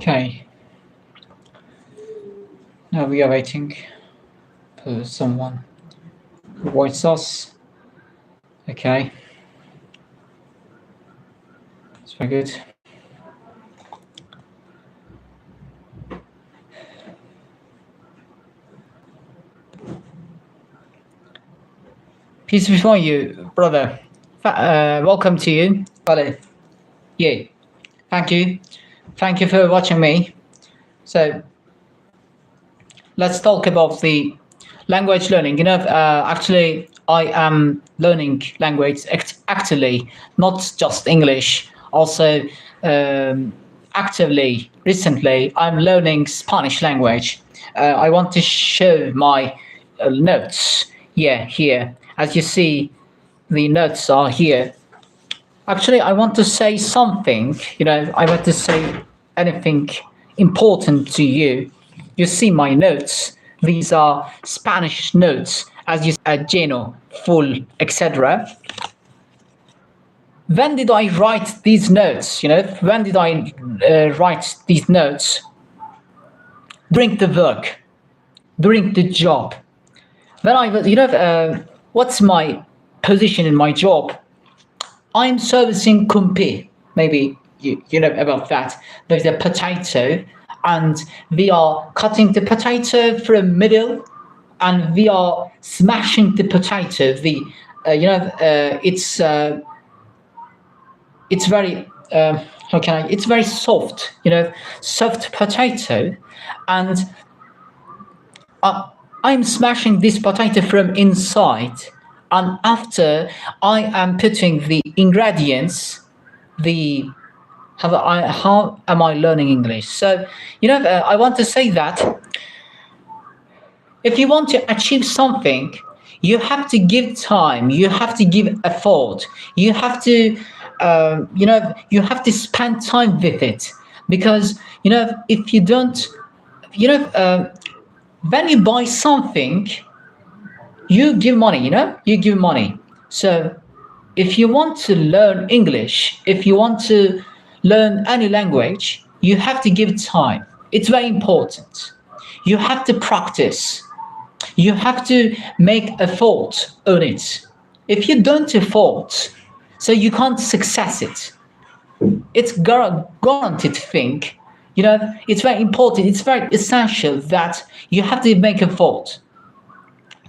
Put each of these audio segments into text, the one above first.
Okay. Now we are waiting for someone who wants us. Okay. It's very good. Peace before you, brother. Welcome to you, brother. Yeah. Thank you. Thank you for watching me. So let's talk about the language learning. Actually, I am learning language actively, not just English. Also, actively, recently, I'm learning Spanish language. I want to show my notes. Yeah, here. As you see, the notes are here. Actually, I want to say something. I want to say anything important to you. You see my notes. These are Spanish notes, as you see, lleno, full, etc. When did I write these notes? When did I write these notes? During the work, during the job. When I was, what's my position in my job? I'm servicing kumpi. Maybe you know about that. There's a potato, and we are cutting the potato from middle, and we are smashing the potato. It's very it's very soft. Soft potato, and I'm smashing this potato from inside. And after I am putting the ingredients, how am I learning English? So, I want to say that if you want to achieve something, you have to give time, you have to give effort, you have to, you have to spend time with it. Because, if you don't, when you buy something, you give money, you give money. So if you want to learn English, if you want to learn any language, you have to give time. It's very important. You have to practice. You have to make effort on it. If you don't effort, so you can't success it. It's guaranteed thing. It's very important. It's very essential that you have to make effort.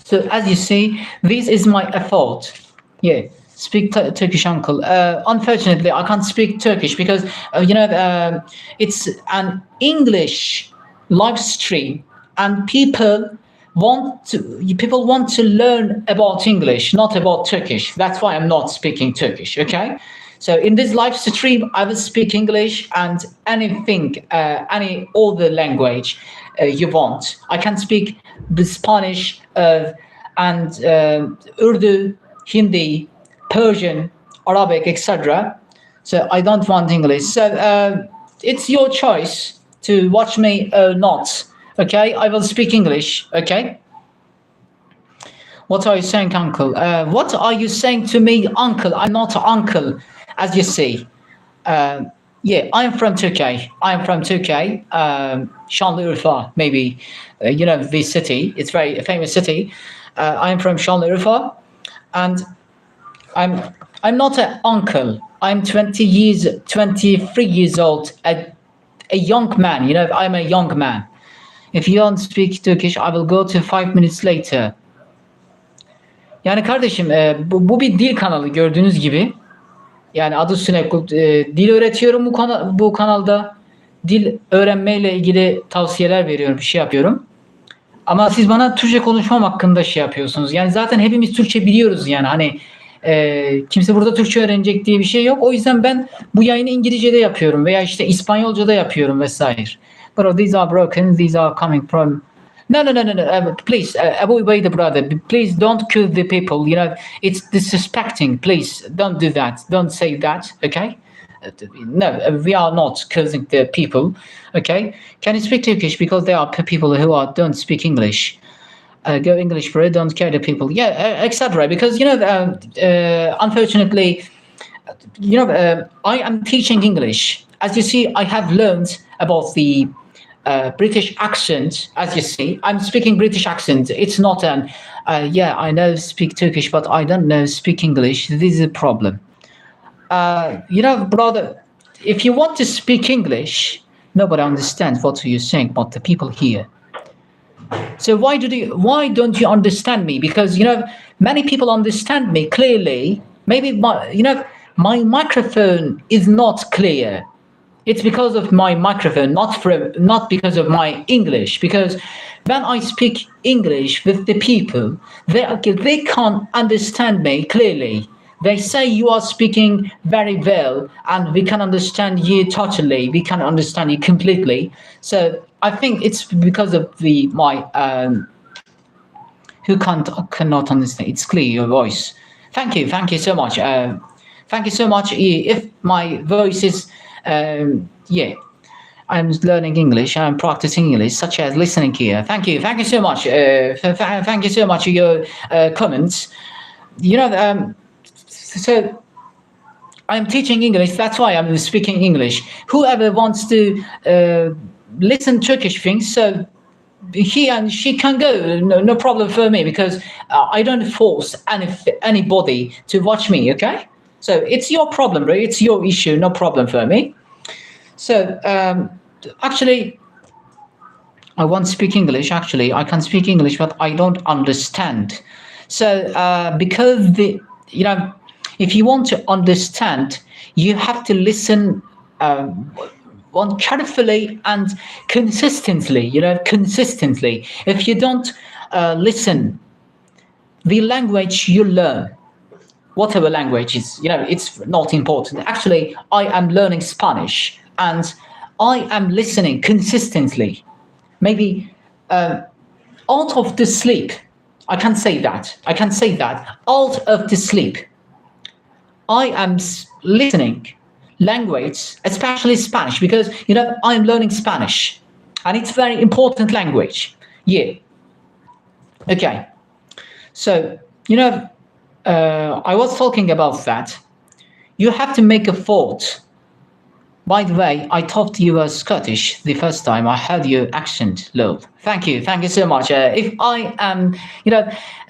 So as you see, this is my effort. Yeah, speak Turkish, uncle. Unfortunately, I can't speak Turkish because it's an English live stream, and people want to learn about English, not about Turkish. That's why I'm not speaking Turkish. Okay. So in this live stream, I will speak English and anything, any other language you want. I can speak the Spanish and Urdu, Hindi, Persian, Arabic, etc. So I don't want English. So it's your choice to watch me or not. Okay, I will speak English. Okay. What are you saying, uncle? What are you saying to me, uncle? I'm not uncle, as you see. Yeah, I'm from Turkey. I'm from Turkey. Şanlıurfa, maybe this city. It's very famous city. I'm from Şanlıurfa, and I'm not an uncle. I'm 23 years old. A young man. I'm a young man. If you don't speak Turkish, I will go to 5 minutes later. Yani kardeşim, bu bir dil kanalı gördüğünüz gibi. Yani adı üstüne dil öğretiyorum bu kanalda. Dil öğrenmeyle ilgili tavsiyeler veriyorum, bir şey yapıyorum. Ama siz bana Türkçe konuşmam hakkında şey yapıyorsunuz. Yani zaten hepimiz Türkçe biliyoruz yani. Hani kimse burada Türkçe öğrenecek diye bir şey yok. O yüzden ben bu yayını İngilizce'de yapıyorum veya işte İspanyolca'da yapıyorum vesaire. Bro, these are broken. These are coming from... No. Please, Abu Ubaida, brother, please don't kill the people. It's disrespecting. Please, don't do that. Don't say that, okay? No, we are not killing the people, okay? Can you speak Turkish? Because there are people who don't speak English. Go English, bro. Don't care the people. Yeah, etc. Because, unfortunately, I am teaching English. as you see, I have learned about the British accent. As you see, I'm speaking British accent. It's not an, yeah, I know speak Turkish, but I don't know speak English. This is a problem. Brother, if you want to speak English, nobody understands what you're saying, but the people here. So why don't you understand me? Because many people understand me clearly. Maybe my microphone is not clear. It's because of my microphone, not because of my English. Because when I speak English with the people, they can't understand me clearly. They say you are speaking very well, and we can understand you totally. We can understand you completely. So I think it's because of my who cannot understand. It's clear your voice. Thank you so much. Thank you so much. If my voice is, yeah, I'm learning English. I'm practicing English, such as listening here. Thank you so much. Thank you so much for your comments. So I'm teaching English. That's why I'm speaking English. Whoever wants to listen Turkish things, so he and she can go. No problem for me, because I don't force anybody to watch me. Okay, so it's your problem, right? It's your issue. No problem for me. So actually, I want to speak English. Actually, I can speak English, but I don't understand. So because if you want to understand, you have to listen one carefully and consistently. Consistently. If you don't listen, the language you learn, whatever language is, it's not important. Actually, I am learning Spanish, and I am listening consistently. Maybe out of the sleep. I can say that. Out of the sleep. I am listening language, especially Spanish, because I'm learning Spanish, and it's very important language. Yeah. Okay. So I was talking about that. You have to make a thought. By the way, I thought you were Scottish the first time I heard your accent, love. Thank you so much. If I am,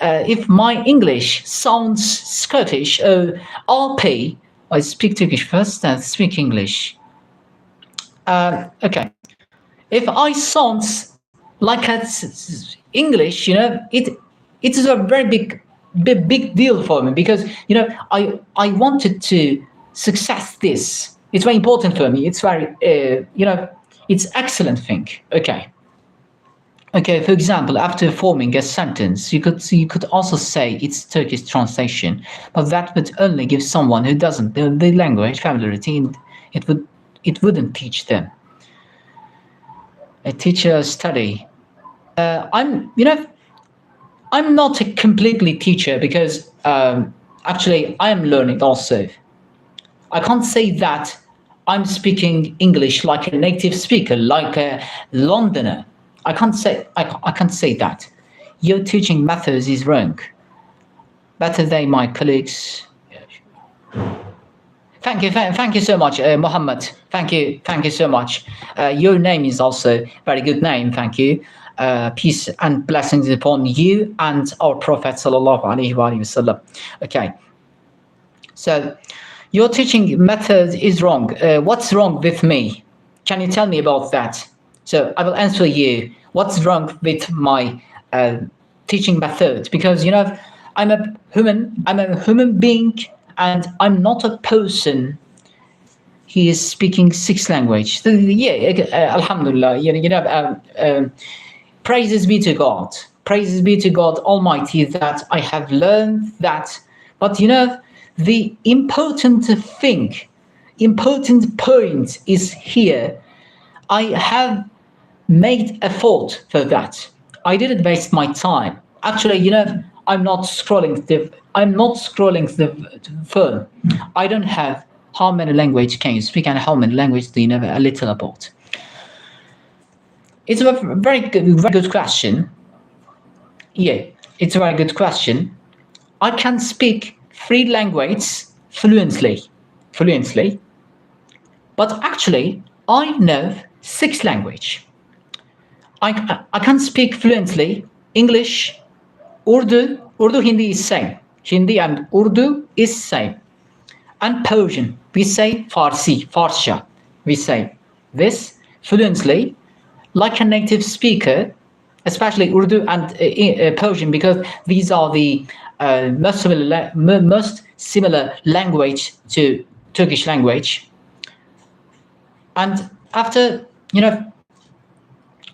if my English sounds Scottish or RP, I speak Turkish first and speak English. Okay. If I sound like English, it is a very big deal for me, because I wanted to success this. It's very important for me. It's very it's excellent thing. Okay. For example, after forming a sentence, you could also say it's Turkish translation, but that would only give someone who doesn't know the language familiarity. It wouldn't teach them. A teacher study. I'm not a completely teacher, because actually I am learning also. I can't say that I'm speaking English like a native speaker, like a Londoner. I can't say that. Your teaching methods is wrong. Better than my colleagues. Thank you so much, Mohammed. Thank you so much. Your name is also very good name. Thank you. Peace and blessings upon you and our Prophet sallallahu alaihi wasallam. Okay. So your teaching method is wrong. What's wrong with me? Can you tell me about that? So I will answer you. What's wrong with my teaching method? Because I'm a human being, and I'm not a person. He is speaking 6 languages. Yeah, Alhamdulillah. Praises be to God. Praises be to God Almighty that I have learned that. But the important point is here. I have made effort for that. I didn't waste my time. Actually, I'm not scrolling the phone. I don't have how many languages can you speak and how many languages do you know a little about. It's a very good question. Yeah, it's a very good question. I can speak 3 languages fluently. But actually, I know 6 languages. I can speak fluently English, Urdu, Hindi is same. Hindi and Urdu is same. And Persian, we say Farsça. We say this fluently, like a native speaker, especially Urdu and Persian, because these are the most similar language to Turkish language. And after,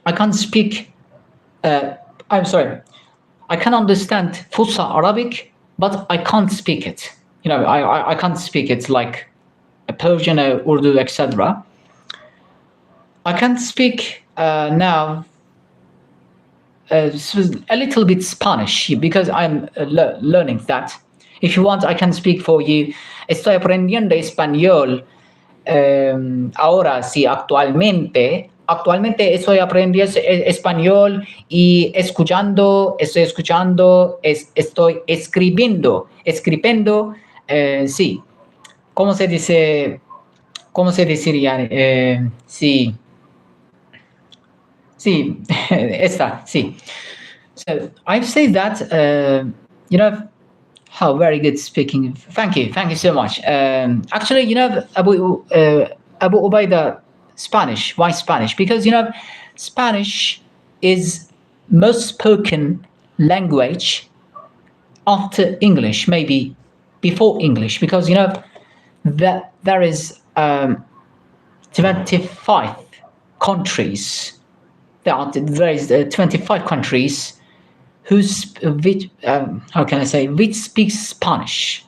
I can speak, I can understand Fusha Arabic, but I can't speak it. I can't speak it like a Persian or Urdu, etc. I can speak now a little bit Spanish because I'm learning that. If you want, I can speak for you. Estoy aprendiendo español ahora, sí, actualmente estoy aprendiendo español y estoy escuchando, estoy escribiendo, sí. ¿Cómo se dice? ¿Cómo se diría? Sí. Sí, esta, sí. So I say that, how very good speaking. Thank you so much. Actually, Abu Ubaida, Spanish. Why Spanish? Because Spanish is most spoken language after English, maybe before English, because that there is 25 countries. There is 25 countries which speaks Spanish.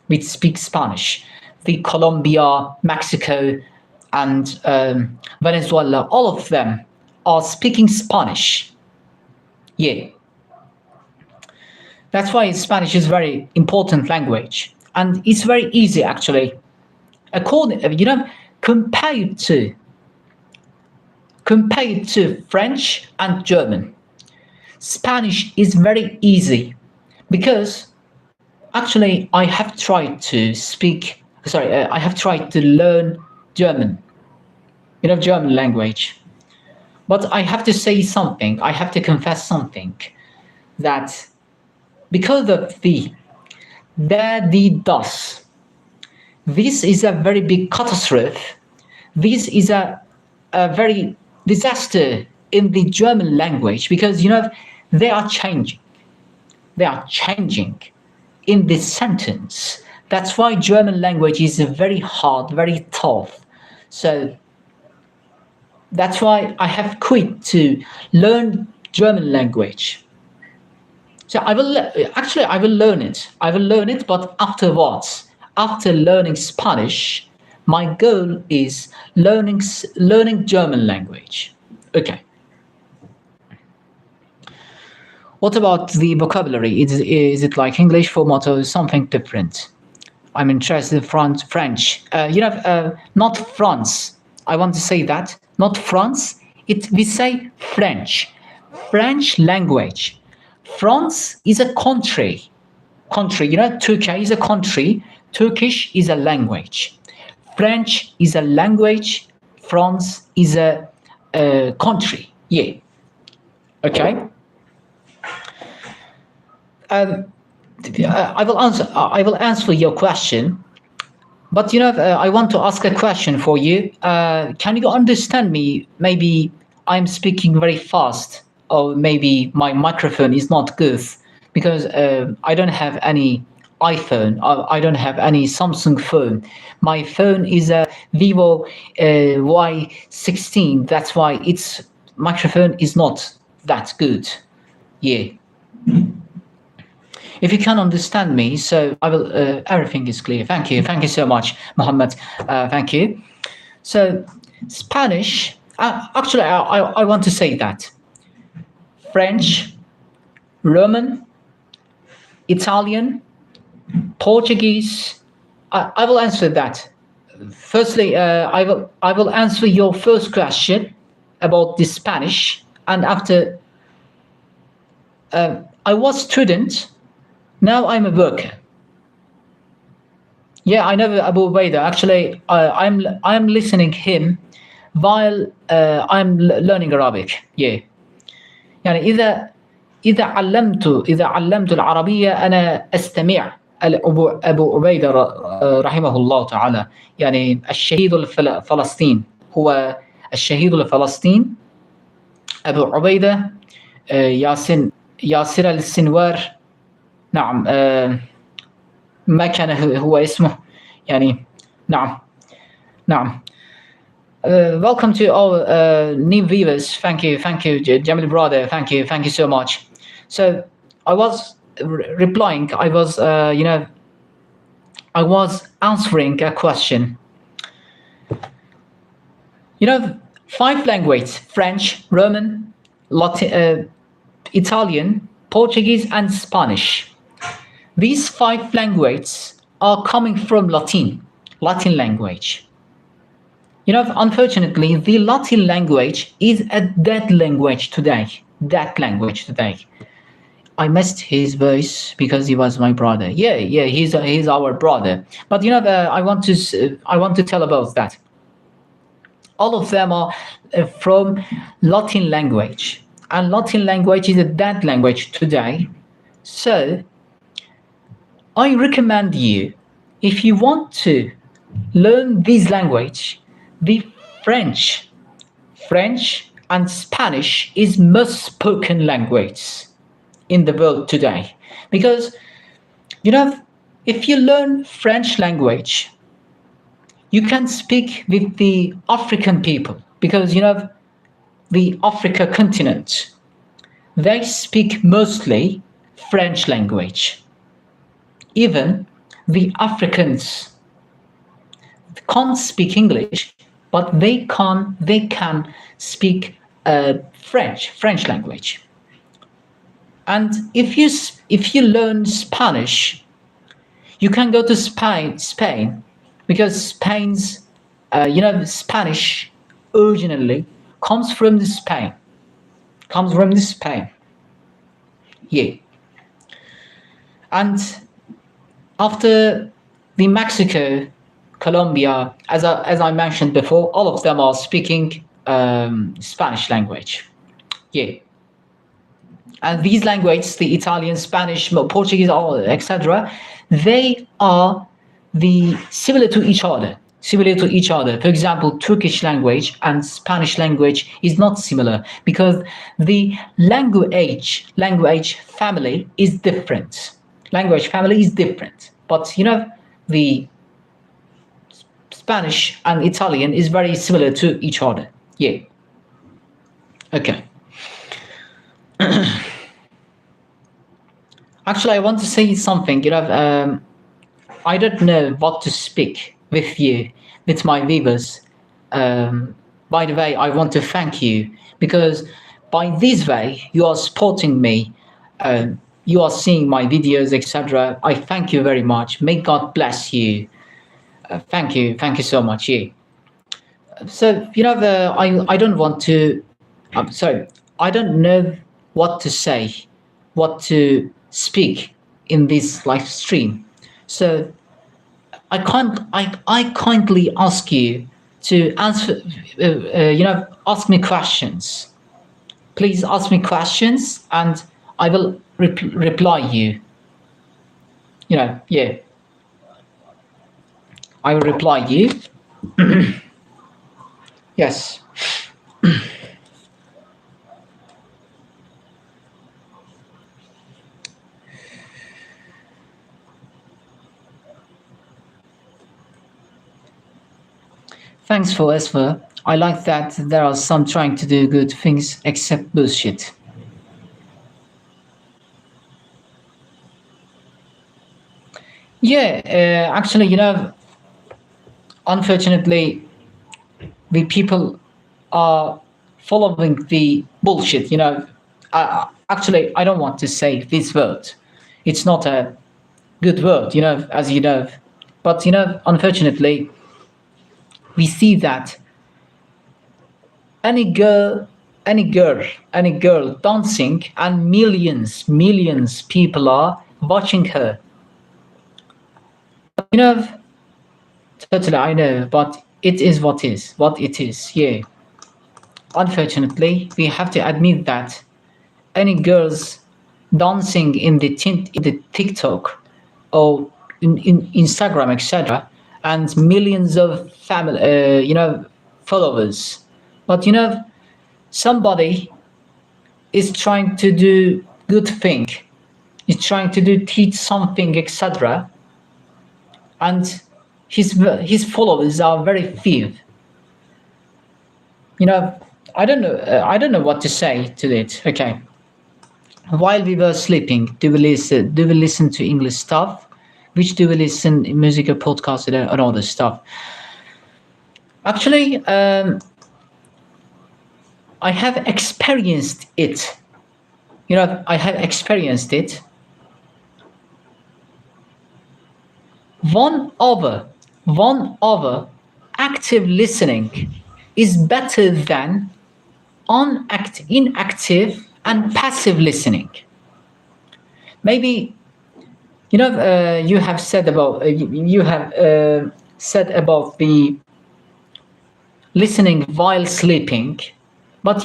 Which speak Spanish. The Colombia, Mexico, and Venezuela, all of them are speaking Spanish. Yeah. That's why Spanish is very important language, and it's very easy actually. Compared to French and German, Spanish is very easy because actually I have tried to learn German, German language. But I have to say something, I have to confess something, that because of the das, this is a very big catastrophe. This is a very disaster in the German language because they are changing. They are changing in this sentence. That's why German language is very hard, very tough. So that's why I have quit to learn German language. So I will learn it. I will learn it, but afterwards, after learning Spanish, my goal is learning German language. Okay. What about the vocabulary? Is it like English format or something different? I'm interested in French. Not France. I want to say that. Not France. We say French. French language. France is a country. Turkey is a country. Turkish is a language. French is a language. France is a country. Yeah. Okay. I will answer your question, but I want to ask a question for you. Can you understand me? Maybe I'm speaking very fast, or maybe my microphone is not good because I don't have any iPhone. I don't have any Samsung phone. My phone is a Vivo Y16. That's why its microphone is not that good. Yeah. If you can understand me, so I will. Everything is clear. Thank you so much, Mohammed. Thank you. So Spanish. Actually, I want to say that French, Roman, Italian, Portuguese. I will answer that. Firstly, I will answer your first question about the Spanish, and after I was student. Now I'm a worker. Yeah, I know Abu Ubaidah. Actually, I'm listening him while I'm learning Arabic. Yeah. يعني إذا علمت العربية أنا أستمع. أبو عبيدة رحمه الله تعالى، يعني الشهيد الفلسطين، هو الشهيد الفلسطين أبو عبيدة ياسر السنوار. نعم، ما كان هو اسمه يعني. نعم نعم. Welcome to all new viewers. Thank you, Jamil brother. Thank you so much. So I was replying. I was, I was answering a question. You know, 5 languages: French, Roman, Latin, Italian, Portuguese, and Spanish. These 5 languages are coming from Latin language. You know, unfortunately, the Latin language is a dead language today. I missed his voice because he was my brother. Yeah, he's our brother. But you know, I want to tell about that. All of them are from Latin language, and Latin language is a dead language today. So I recommend you, if you want to learn this language, the French and Spanish is most spoken language in the world today. Because, you know, if you learn French language, you can speak with the African people, because, you know, the Africa continent, they speak mostly French language. Even the Africans can't speak English, but they can speak French language. And if you learn Spanish, you can go to Spain, because Spain's Spanish originally comes from Spain. Yeah. And after the Mexico, Colombia, as I mentioned before, all of them are speaking Spanish language. Yeah. And these languages, the Italian, Spanish, Portuguese, etc., they are similar to each other. For example, Turkish language and Spanish language is not similar, because the language family is different. But you know, the Spanish and Italian is very similar to each other. Yeah. Okay. Actually, I want to say something. You know, I don't know what to speak with you, with my viewers. By the way, I want to thank you, because by this way you are supporting me. You are seeing my videos, etc. I thank you very much. May God bless you. Thank you so much. Yeah. So you know, I don't want to. Sorry, I don't know what to say, what to speak in this live stream. So I kindly ask you to answer. Ask me questions. Please ask me questions, and I will reply you. You know, yeah. I will reply you. Yes. Thanks for Esper. I like that there are some trying to do good things except bullshit. Yeah, actually, you know, unfortunately, the people are following the bullshit. You know, actually, I don't want to say this word. It's not a good word, you know, as you know. But you know, unfortunately, we see that any girl dancing, and millions people are watching her. You know, totally, I know, but it is what it is. Yeah. Unfortunately, we have to admit that any girls dancing in the TikTok or in Instagram, etc., and millions of family, followers. But somebody is trying to do good thing, is trying to do teach something, etc., and his followers are very few. You know, I don't know what to say to it. Okay. While we were sleeping, do we listen to English stuff? Which do we listen music or podcast and all this stuff? Actually, I have experienced it. I have experienced it. One hour active listening is better than inactive and passive listening. Maybe you have said about you have said about the listening while sleeping, but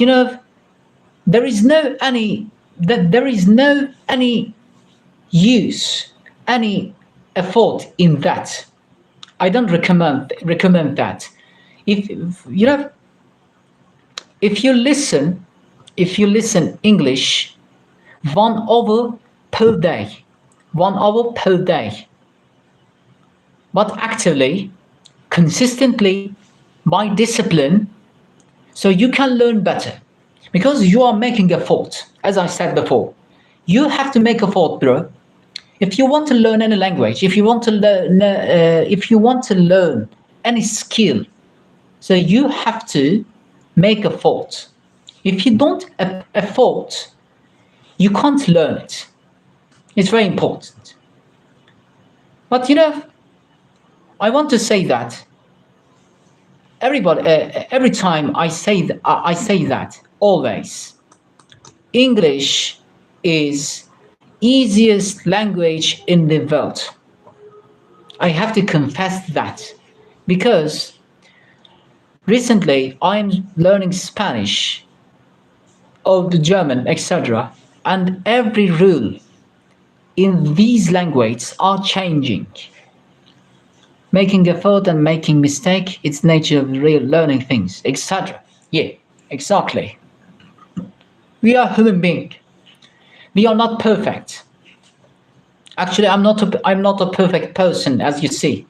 there is no any that there is no any use, any effort in that. I don't recommend that. If if you listen if you listen English 1 hour per day, 1 hour per day, but actively, consistently, by discipline, so you can learn better because you are making effort. As I said before, you have to make effort, bro. If you want to learn any language, if you want to learn any skill, so you have to make effort. If you don't effort, you can't learn it. It's very important. But I want to say that every time I say that always, English is easiest language in the world. I have to confess that because recently I'm learning Spanish or the German, etc., and every rule in these languages are changing. Making effort and making mistake, it's nature of real learning things, etc. Yeah, exactly. We are human being. We are not perfect. Actually, I'm not a perfect person, as you see.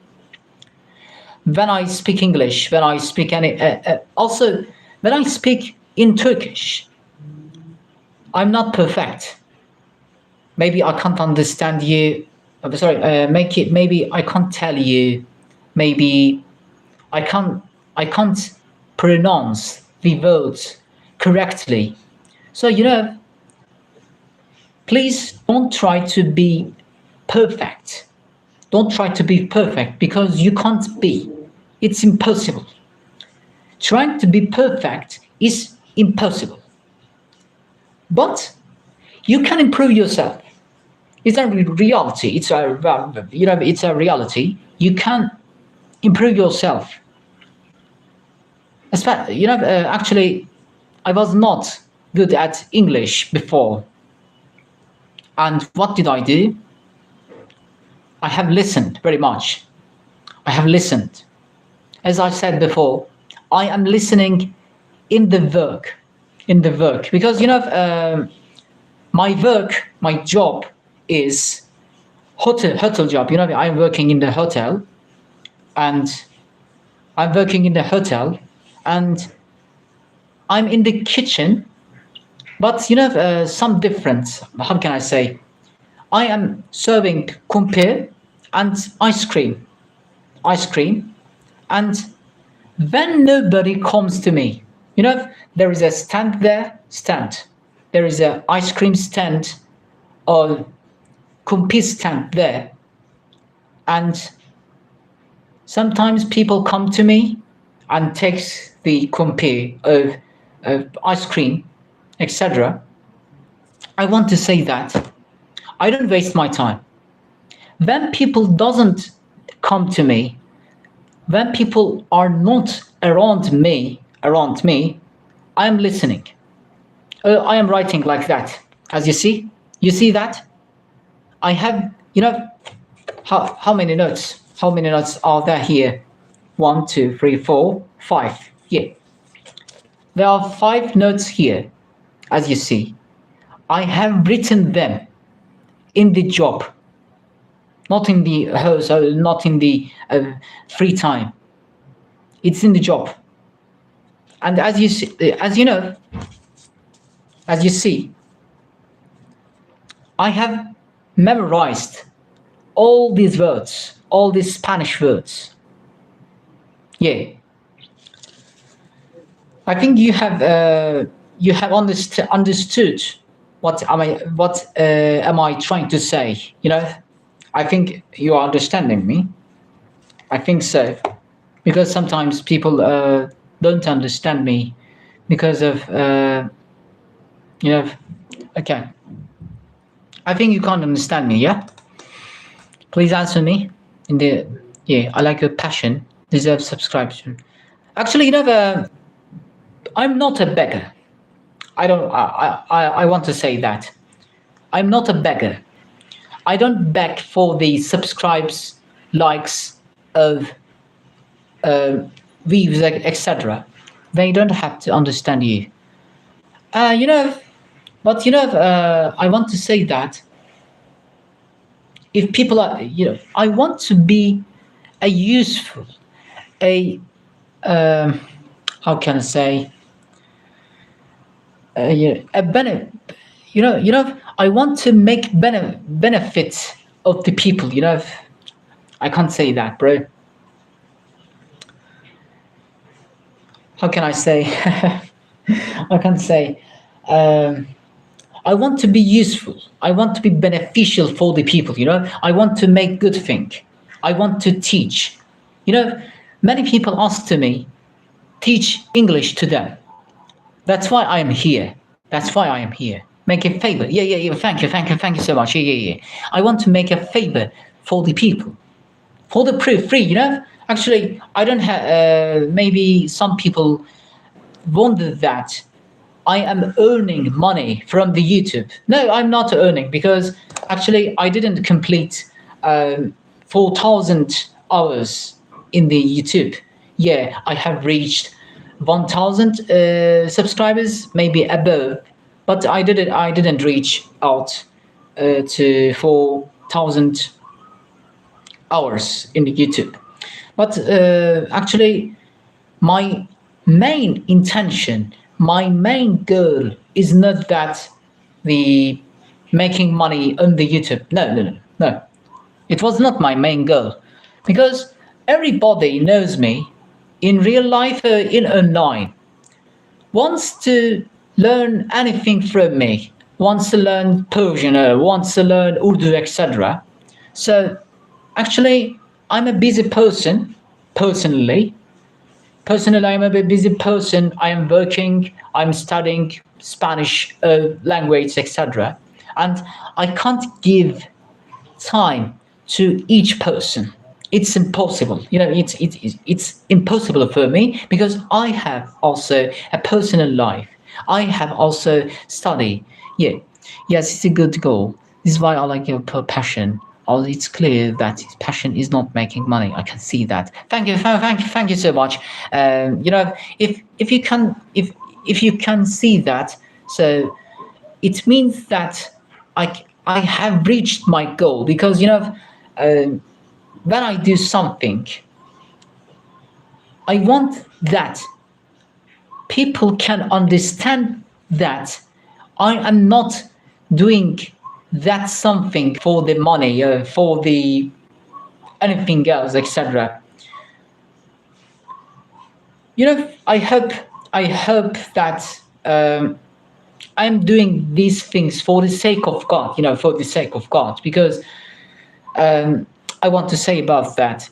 When I speak English, when I speak also when I speak in Turkish, I'm not perfect. Maybe I can't understand you. Maybe I can't tell you. Maybe I can't. I can't pronounce the words correctly. So please don't try to be perfect. Don't try to be perfect because you can't be. It's impossible. Trying to be perfect is impossible. But you can improve yourself. It's a reality. It's a reality. You can improve yourself. Actually, I was not good at English before. And what did I do? I have listened very much. I have listened. As I said before, I am listening in the work. Because my job is hotel job. I'm working in the hotel, and I'm in the kitchen. But some difference. How can I say? I am serving kumpir and ice cream, and when nobody comes to me, there is a stand there, there is a ice cream stand or kumpir stand there, and sometimes people come to me and takes the kumpir of ice cream, etc. I want to say that I don't waste my time. When people doesn't come to me, when people are not around me, I am listening. I am writing like that. As you see that? I have, how many notes? How many notes are there here? 1, 2, 3, 4, 5. Yeah. There are 5 notes here, as you see. I have written them in the job, not in the house, not in the free time. It's in the job. And as you see, as you see, I have memorized all these words, all these Spanish words. Yeah. I think you have understood what am I trying to say? I think you are understanding me. I think so, because sometimes people don't understand me because of Okay. I think you can't understand me. Yeah. Please answer me in the I like your passion. Deserves subscription. Actually, I'm not a beggar. I want to say that I'm not a beggar. I don't beg for the subscribes, likes of views, etc. They don't have to understand you. But I want to say that if people are, I want to be a useful, a how can I say, a benefit. I want to make benefit of the people. I can't say that, bro. How can I say? I can't say. I want to be useful. I want to be beneficial for the people. I want to make good thing. I want to teach. Many people ask to me, teach English to them. That's why I am here. That's why I am here. Make a favor. Yeah. Thank you so much. Yeah. I want to make a favor for the people, for the free. Actually, I don't have. Maybe some people wonder that I am earning money from the YouTube. No, I'm not earning, because actually I didn't complete 4,000 hours in the YouTube. Yeah, I have reached 1,000 subscribers, maybe above, but I didn't reach out to 4,000 hours in the YouTube. But actually, my main intention, my main goal is not that the making money on the YouTube. No. It was not my main goal, because everybody knows me in real life or in online, wants to learn anything from me, wants to learn Persian or wants to learn Urdu, etc. So actually, I'm a busy person. Personally, I'm a busy person. I am working, I'm studying Spanish language, etc. And I can't give time to each person. It's impossible. It's impossible for me, because I have also a personal life. I have also study. Yeah. Yes, it's a good goal. This is why I like your passion. It's clear that his passion is not making money. I can see that. Thank you so much. If you can see that, so it means that I have reached my goal, because when I do something, I want that people can understand that I am not doing that something for the money, for the anything else, etc. I hope that I'm doing these things for the sake of God, for the sake of God, because I want to say about that.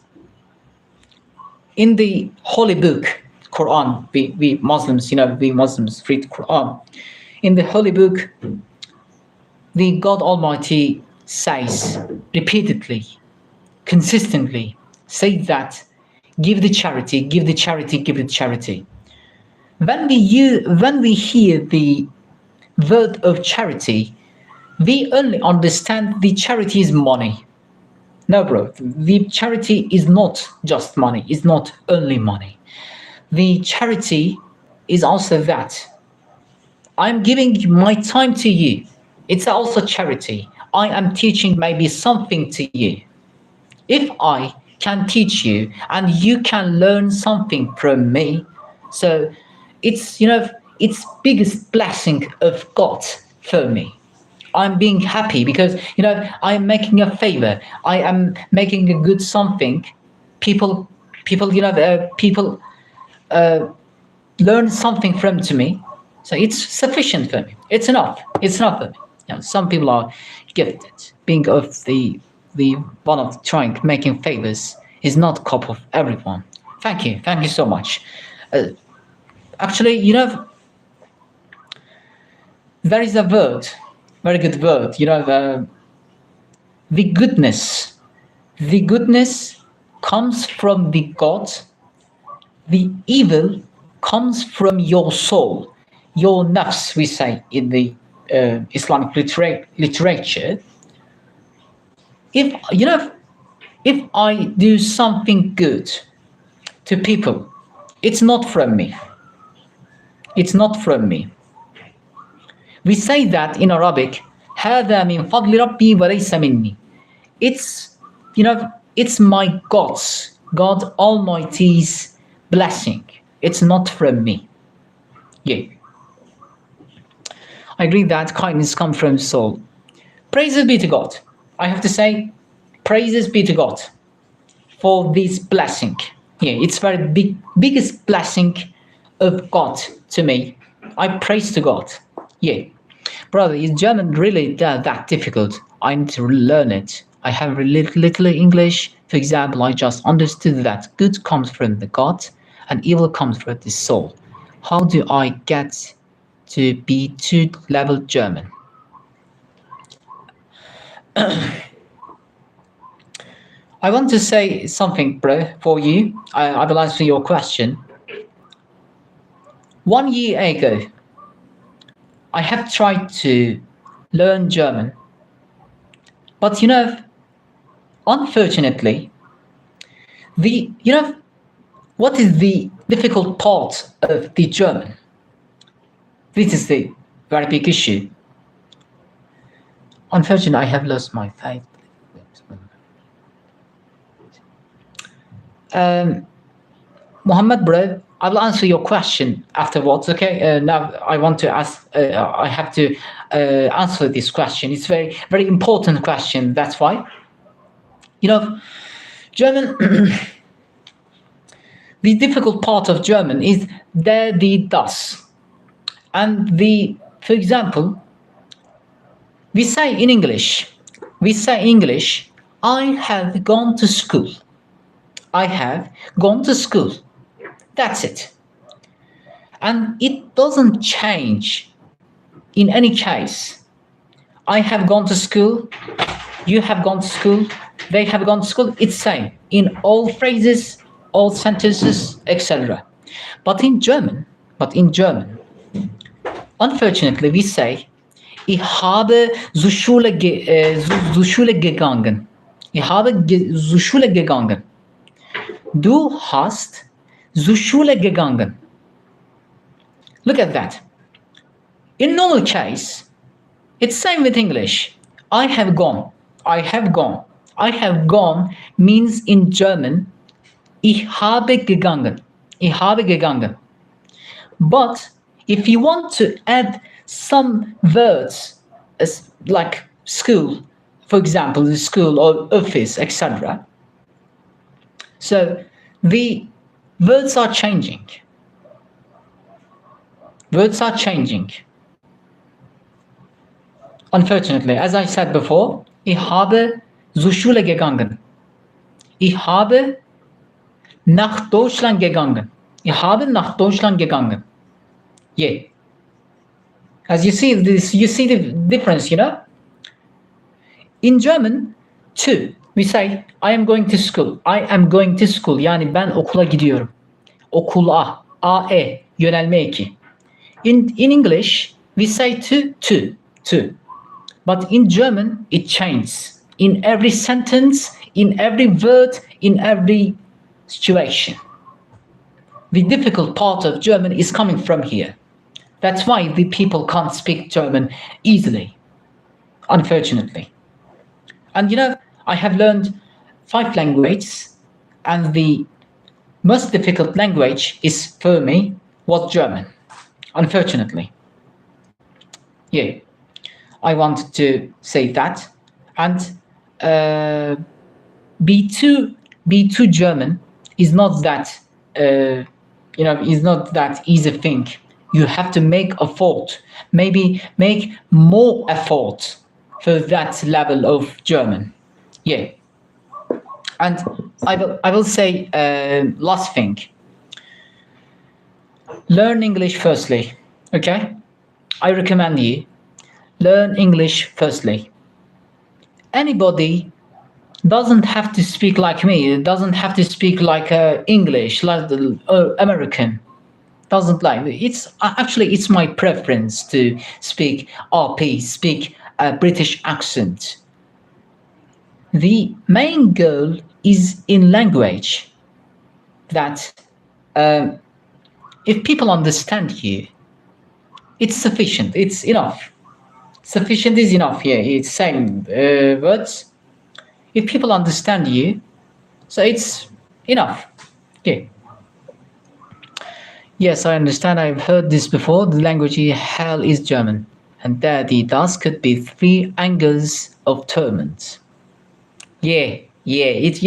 In the holy book, Quran, we Muslims, we Muslims read Quran. In the holy book, the God Almighty says repeatedly, consistently, say that give the charity, give the charity, give the charity. When we hear the word of charity, we only understand the charity is money. No, bro, the charity is not just money, it's not only money. The charity is also that. I'm giving my time to you. It's also charity. I am teaching maybe something to you. If I can teach you and you can learn something from me, so it's, it's biggest blessing of God for me. I'm being happy because, I'm making a favor. I am making a good something. People, people learn something from to me. So it's sufficient for me. It's enough. It's enough for me. Some people are gifted. Being of the one of trying making favors is not cup of everyone. Thank you. Thank you so much. Actually, there is a word, very good word. The goodness. The goodness comes from the God. The evil comes from your soul, your nafs, we say in the Islamic literature. If I do something good to people, it's not from me. It's not from me. We say that in Arabic, هذا من فضل ربي وليس مني. It's, it's my God Almighty's blessing. It's not from me. Yeah. I agree that kindness comes from soul. Praises be to God. I have to say, praises be to God for this blessing. Yeah, it's very biggest blessing of God to me. I praise to God. Yeah. Brother, is German really that difficult? I need to learn it. I have little English. For example, I just understood that good comes from the God and evil comes from the soul. How do I get to B2 level German? I want to say something, bro, for you. I will answer your question. 1 year ago, I have tried to learn German, but unfortunately, what is the difficult part of the German? This is the very big issue. Unfortunately, I have lost my faith. Mohammed, bro, I will answer your question afterwards. Okay. Now I want to ask. I have to answer this question. It's very, very important question. That's why. German. The difficult part of German is der, die, das, and for example, we say in English. I have gone to school. I have gone to school. That's it. And it doesn't change in any case. I have gone to school, you have gone to school, they have gone to school. It's same in all phrases, all sentences, etc. But in German, unfortunately, we say, ich habe zur Schule gegangen. Ich habe zur Schule gegangen. Du hast zur Schule gegangen. Look at that. In normal case, it's same with English. I have gone. I have gone. I have gone means in German, ich habe gegangen. Ich habe gegangen. But if you want to add some words as like school, for example, the school or office, etc. So the words are changing. Words are changing. Unfortunately, as I said before, ich habe zur Schule gegangen. Ich habe nach Deutschland gegangen. Ich habe nach Deutschland gegangen. Yeah. As you see the difference, In German, to We say I am going to school. I am going to school. Yani ben okula gidiyorum. Okula. A-E. Yönelme eki. In English, we say to. But in German, it changes. In every sentence, in every word, in every situation. The difficult part of German is coming from here. That's why the people can't speak German easily, unfortunately. And I have learned 5 languages, and the most difficult language is for me was German, unfortunately. Yeah, I wanted to say that. And B2 German is not that is not that easy thing. You have to make effort, maybe make more effort for that level of German. Yeah. And I will say last thing. Learn English firstly. Okay? I recommend you learn English firstly. Anybody doesn't have to speak like me, doesn't have to speak like English, like the American. Doesn't like it's actually it's my preference to speak RP, speak a British accent. The main goal is in language that if people understand you, it's sufficient. It's enough. Sufficient is enough here. It's same words. If people understand you, so it's enough. Okay. Yes, I understand. I've heard this before. The language hell is German, and there the dust could be 3 angles of torment. Yeah. It's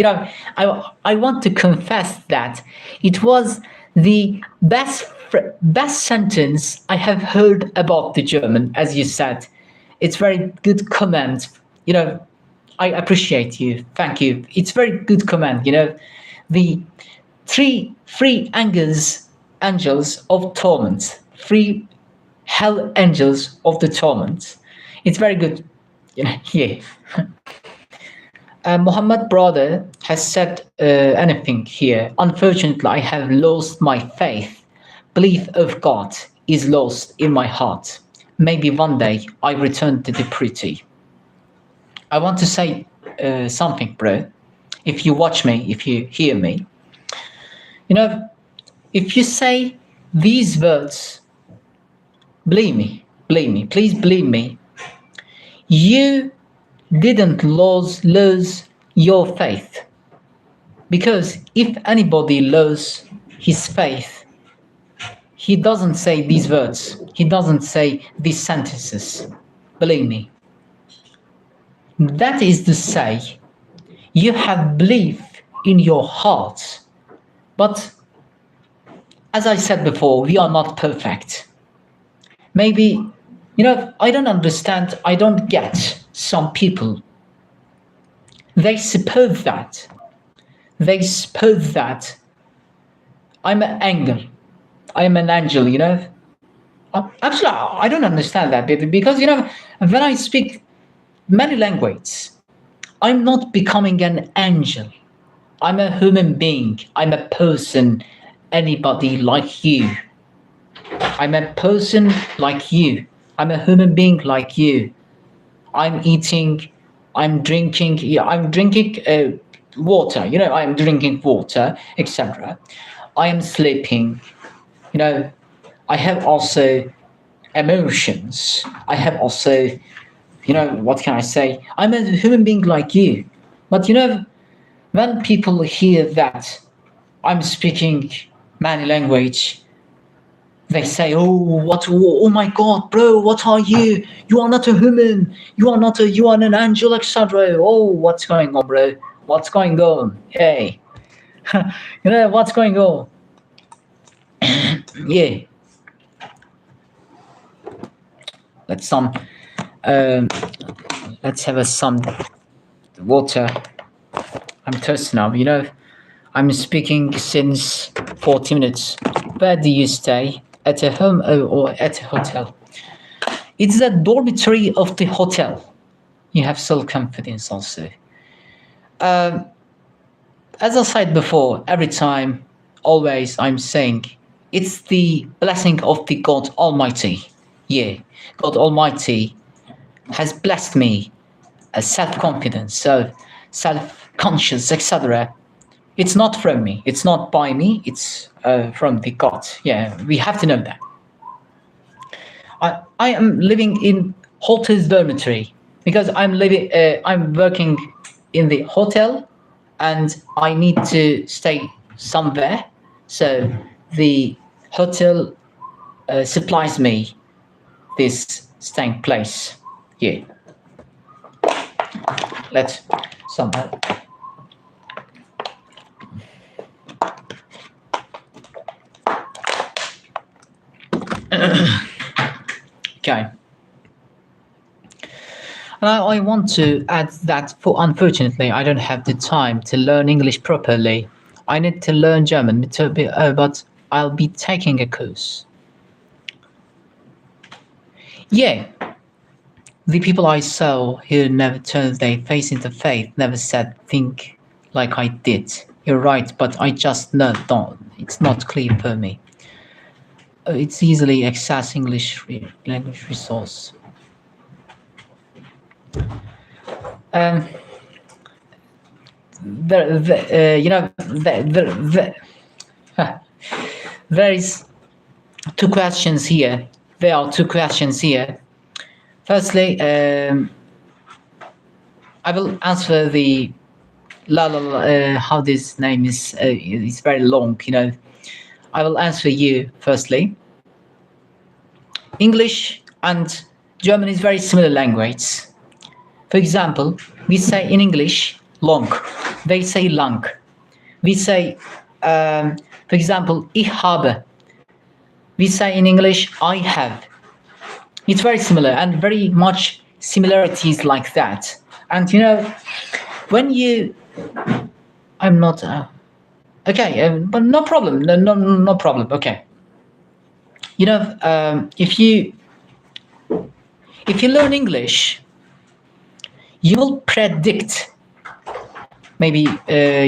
I want to confess that it was the best sentence I have heard about the German, as you said. It's very good comment. I appreciate you. Thank you. It's very good comment. The three angels of torment, 3 hell angels of the torment. It's very good. Yeah. Muhammad brother has said anything here. Unfortunately, I have lost my faith. Belief of God is lost in my heart. Maybe one day I return to the pretty. I want to say something, bro. If you watch me, if you hear me, if you say these words, believe me, please believe me, you didn't lose your faith. Because if anybody loses his faith, he doesn't say these words, he doesn't say these sentences. Believe me. That is to say, you have belief in your heart, but as I said before, we are not perfect. Maybe, I don't understand, I don't get some people. They suppose that I'm an angel. I'm an angel, Actually, I don't understand that, because, when I speak many languages, I'm not becoming an angel. I'm a human being. I'm a person, anybody like you. I'm a person like you. I'm a human being like you. I'm eating, I'm drinking water, I'm drinking water, etc. I am sleeping, I have also emotions. I have also, what can I say? I'm a human being like you. But when people hear that I'm speaking many language, they say, oh my God, bro, what are you? You are not a human. You are an angel, etc. Oh, what's going on, bro? What's going on? Hey, what's going on? Yeah. Let's have some water. I'm thirsty now. I'm speaking since 40 minutes. Where do you stay? At a home or at a hotel? It's the dormitory of the hotel. You have self-confidence also. As I said before, every time, always, I'm saying it's the blessing of the God Almighty. Yeah, God Almighty has blessed me as self-confidence, so self-conscious, etc. It's not from me. It's not by me. It's from the God. Yeah, we have to know that. I am living in hotel's dormitory because I'm working in the hotel, and I need to stay somewhere. So the hotel supplies me this staying place. Yeah. Let's somehow. Okay. And I want to add that unfortunately I don't have the time to learn English properly. I need to learn German, but I'll be taking a course. Yeah. The people I saw who never turned their face into faith never said think like I did. You're right, but I just don't. It's not clear for me. It's easily access English language resource. There is two questions here. There are two questions here. Firstly, I will answer the how this name is. It's very long. I will answer you firstly. English and German is very similar language. For example, we say in English long, they say lang. We say, for example, ich habe. We say in English I have. It's very similar and very much similarities like that. And when you, I'm not, okay, but no problem, no problem, okay. If you learn English, you will predict. Maybe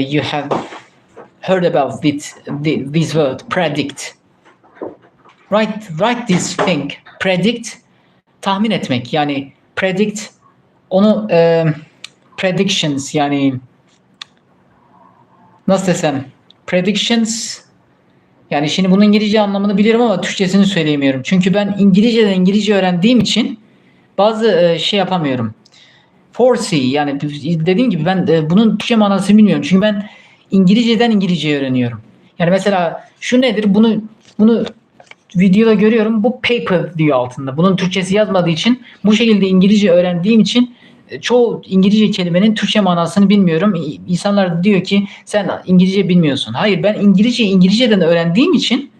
you have heard about this word, predict. Write this thing, predict, tahmin etmek. Yani predict, onu predictions, yani nasıl desem, predictions. Yani şimdi bunun İngilizce anlamını biliyorum ama Türkçesini söyleyemiyorum. Çünkü ben İngilizce öğrendiğim için bazı şey yapamıyorum. Foresee, yani dediğim gibi ben bunun Türkçe manasını bilmiyorum. Çünkü ben İngilizceden İngilizce öğreniyorum. Yani mesela şu nedir? Bunu videoda görüyorum. Bu paper diyor altında. Bunun Türkçesi yazmadığı için bu şekilde İngilizce öğrendiğim için çoğu İngilizce kelimenin Türkçe manasını bilmiyorum. İnsanlar diyor ki sen İngilizce bilmiyorsun. Hayır, ben İngilizceden öğrendiğim için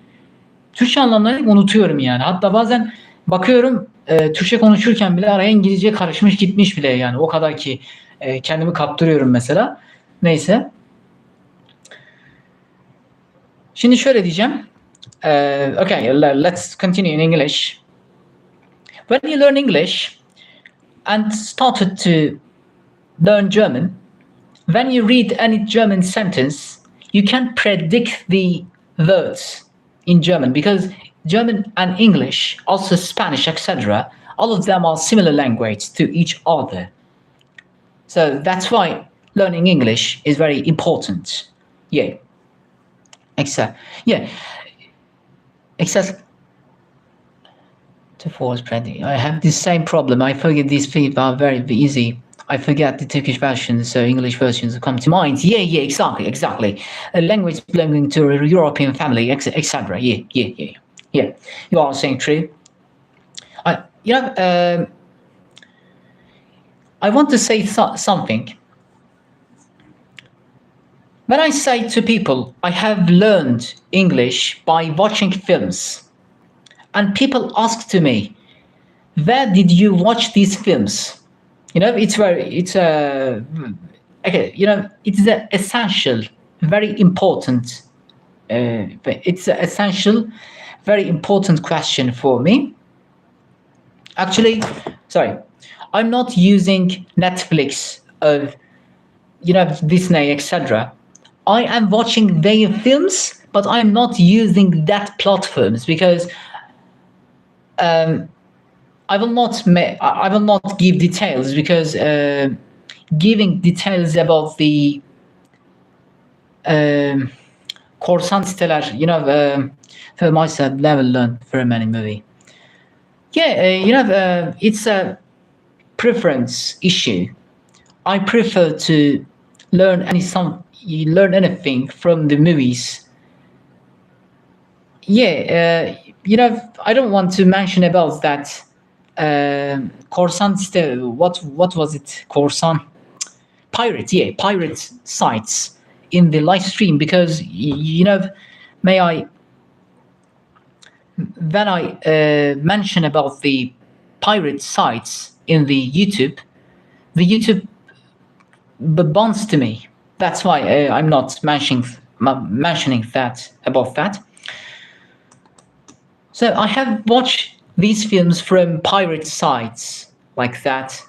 Türkçe anlamlarını unutuyorum yani. Hatta bazen bakıyorum Türkçe konuşurken bile araya İngilizce karışmış gitmiş bile yani. O kadar ki kendimi kaptırıyorum mesela. Neyse. Şimdi şöyle diyeceğim. Okay, let's continue in English. When you learn English and started to learn German, when you read any German sentence, you can predict the words in German because German and English, also Spanish, etc., all of them are similar language to each other. So that's why learning English is very important. Yeah. Except, yeah. Except to force predict. I have the same problem. I forget these people are very easy. I forget the Turkish versions, so English versions come to mind. Yeah, exactly. A language belonging to a European family, etc. Yeah. You are saying true. I want to say something. When I say to people, I have learned English by watching films, and people ask to me, where did you watch these films? It's an essential, very important. It's an essential, very important question for me. Actually, sorry, I'm not using Netflix or Disney, etc. I am watching their films, but I'm not using that platforms because I will not give details because giving details about the korsan siteler, for myself, never learned very many movie. Yeah, it's a preference issue. I prefer to learn anything from the movies. Yeah, I don't want to mention about that. Korsan site. What was it? Korsan pirate. Yeah, pirate sites in the live stream because may I when I mention about the pirate sites in the YouTube bans to me. That's why I'm not mentioning that about that. So I have watched these films from pirate sites like that.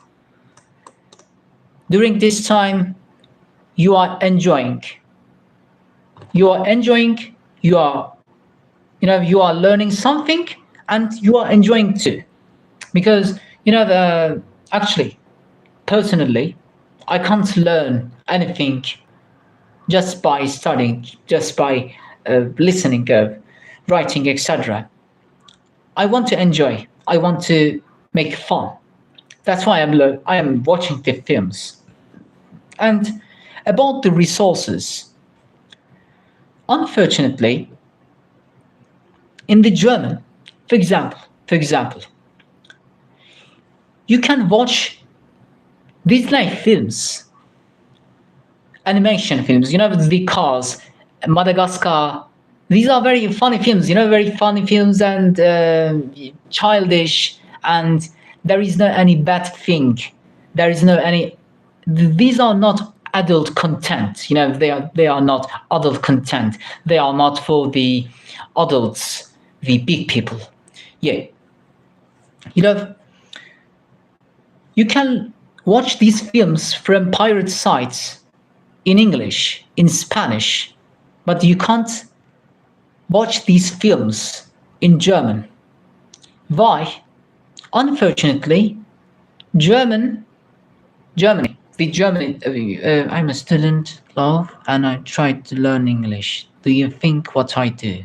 During this time, you are enjoying. You are enjoying. You are learning something, and you are enjoying too, because actually, personally, I can't learn anything just by studying, just by listening, writing, etc. I want to enjoy. I want to make fun. That's why I am watching the films. And about the resources, unfortunately, in the German, for example, you can watch Disney films, animation films, the Cars, Madagascar. These are very funny films, very funny films and childish, and there is no any bad thing. There is no any. These are not adult content. They are not adult content. They are not for the adults, the big people. Yeah, you can watch these films from pirate sites in English, in Spanish, but you can't watch these films in German. Why? Unfortunately, Germany, I'm a student, love, and I try to learn English. Do you think what I do?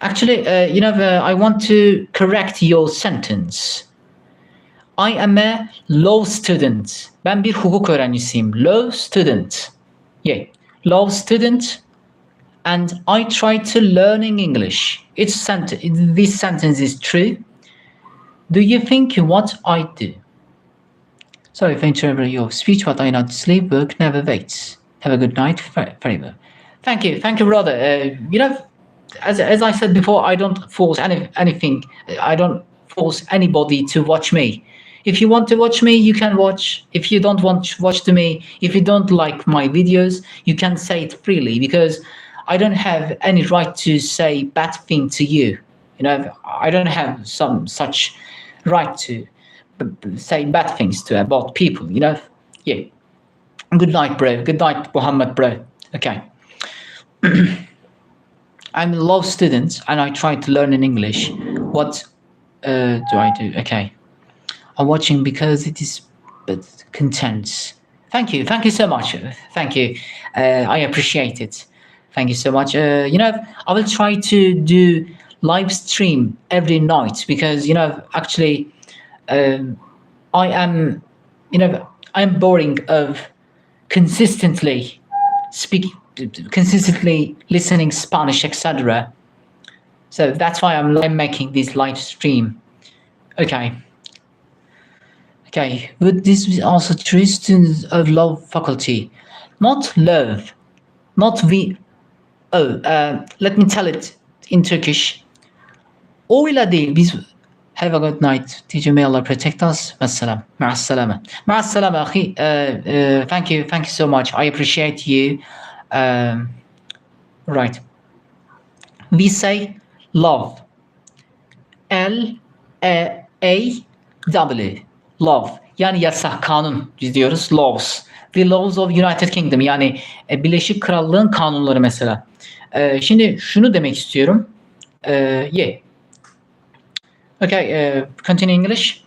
Actually, I want to correct your sentence. I am a law student. Ben bir hukuk öğrencisiyim. Law student. Yeah, law student. And I try to learning English. This sentence is true. Do you think what I do? Sorry for interrupting your speech, but I know sleep work never waits. Have a good night, forever. Thank you, brother. As I said before, I don't force anything. I don't force anybody to watch me. If you want to watch me, you can watch. If you don't want to watch to me, if you don't like my videos, you can say it freely because I don't have any right to say bad thing to you. I don't have some such right to say bad things about people. Yeah. Good night, bro. Good night, Muhammad, bro. Okay. I'm a law student and I try to learn in English. What do I do? Okay. I'm watching because it is content. Thank you so much. Thank you. I appreciate it. Thank you so much. I will try to do live stream every night because actually, I am boring of consistently listening Spanish, etc. So that's why I'm making this live stream. Okay. Would this be also true students of law faculty? Not love, not we. Oh, let me tell it in Turkish. Oyla değil biz. Have a good night. Teacher, may Allah protect us. Ma'assalam. Ma'assalama. Ma'assalama, akhi. Thank you so much. I appreciate you. Right. We say love. L-A-W. Love. Yani yasa, kanun diyoruz. Laws. The laws of United Kingdom. Yani Birleşik Krallığın kanunları mesela. Şimdi şunu demek istiyorum. Yeah. Okay, continue English.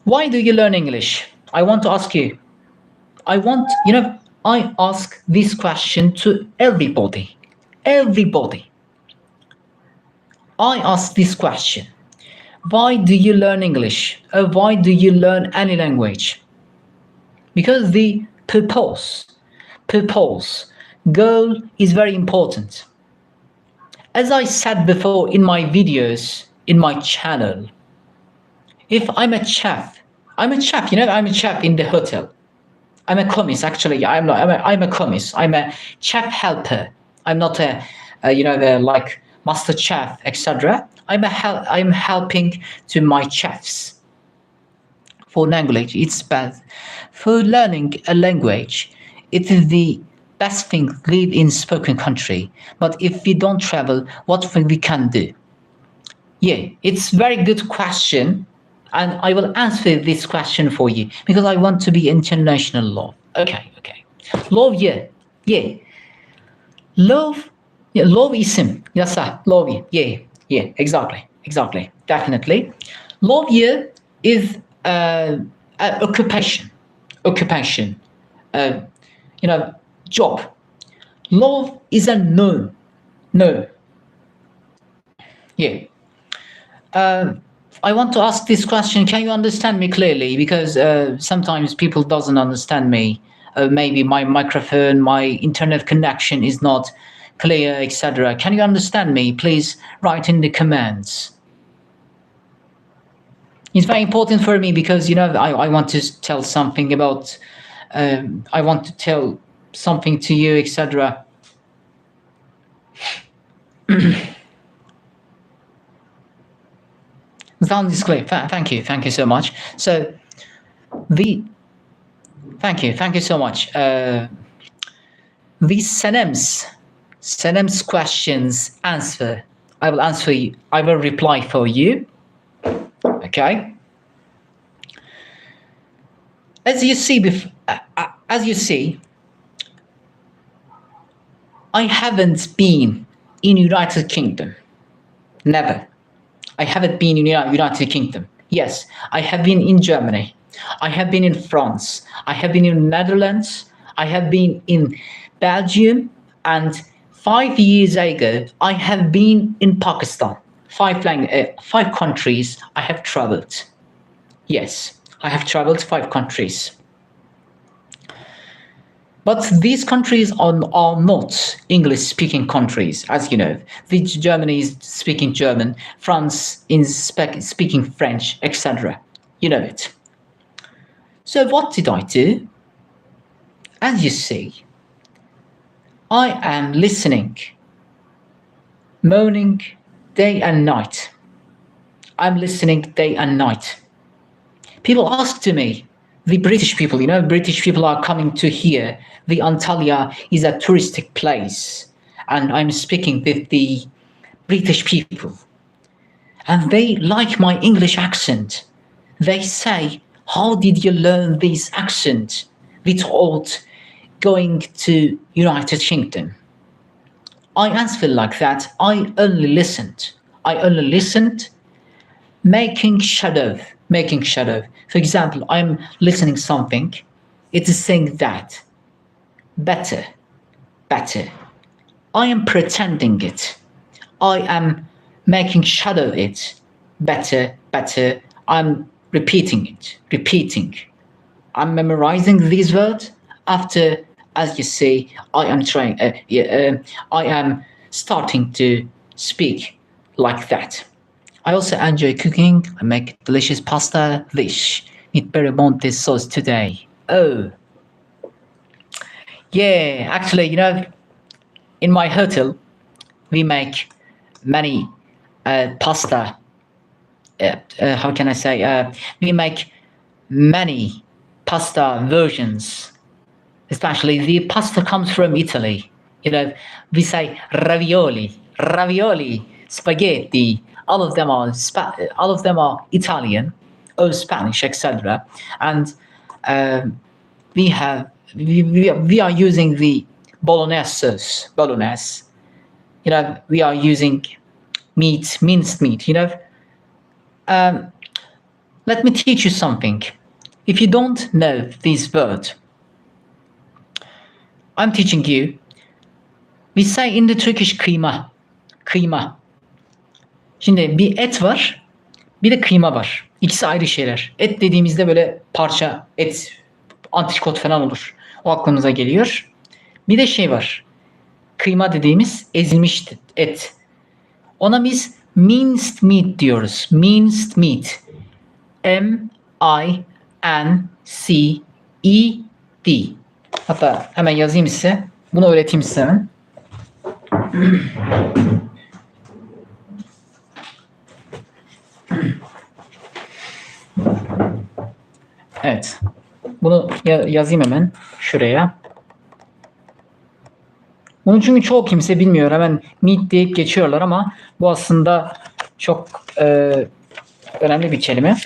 Why do you learn English? I want to ask you. I ask this question to everybody. Everybody. I ask this question. Why do you learn English? Or why do you learn any language? Because the purpose, goal is very important. As I said before in my videos, in my channel, if I'm a chef, I'm a chef in the hotel. I'm a commis, actually. I'm a commis. I'm a chef helper. I'm not a like master chef, etc. I'm helping to my chefs. For language, it's bad. For learning a language, it is the best thing live in spoken country. But if we don't travel, what we can do? Yeah, it's very good question, and I will answer this question for you because I want to be international law. Okay. Love, yeah. Love, yeah, love isim, yasa, love, yeah, exactly, definitely. Love here is occupation, uh, job. Love is a no, yeah. I want to ask this question. Can you understand me clearly? Because sometimes people doesn't understand me. Maybe my microphone, my internet connection is not clear, etc. Can you understand me? Please write in the comments. It's very important for me because I want to tell something about. I want to tell something to you, etc. Sound is clear. Thank you so much. So thank you so much. The Sanem's questions answer. I will answer you. I will reply for you. Okay. As you see, I haven't been in United Kingdom. Never. I haven't been in United Kingdom. Yes, I have been in Germany. I have been in France. I have been in Netherlands. I have been in Belgium. And 5 years ago, I have been in Pakistan. 5 countries I have traveled. Yes, I have traveled 5 countries. But these countries are not English-speaking countries, as you know. Germany is speaking German, France is speaking French, etc. You know it. So what did I do? As you see, I am listening, morning, day and night. I'm listening day and night. People ask to me, the British people, British people are coming to here. The Antalya is a touristic place. And I'm speaking with the British people. And they like my English accent. They say, how did you learn this accent without going to United Kingdom? I answered like that. I only listened, making shadow. For example, I'm listening something. It is saying that. Better. I am pretending it. I am making shadow it. Better. I'm repeating it. I'm memorizing these words. After, as you see, I am starting to speak like that. I also enjoy cooking. I make delicious pasta dish with Piemonte sauce today. Oh, yeah, actually, in my hotel, we make many pasta. How can I say? We make many pasta versions. Especially the pasta comes from Italy. We say ravioli, spaghetti. All of them are Italian. or Spanish, etc. And we are using the bolognese sauce, bolognese. We are using minced meat. Let me teach you something. If you don't know this word, I'm teaching you. We say in the Turkish kıyma. Kıyma. Şimdi bir et var, bir de kıyma var. İkisi ayrı şeyler. Et dediğimizde böyle parça et, antrikot falan olur. O aklımıza geliyor. Bir de şey var. Kıyma dediğimiz ezilmiş et. Ona biz minced meat diyoruz. Minced meat. M-I-N-C-E-D. Hatta hemen yazayım size. Bunu öğreteyim size hemen. Evet. Bunu yazayım hemen şuraya. Bunu çünkü çoğu kimse bilmiyor. Hemen meat deyip geçiyorlar ama bu aslında çok önemli bir kelime.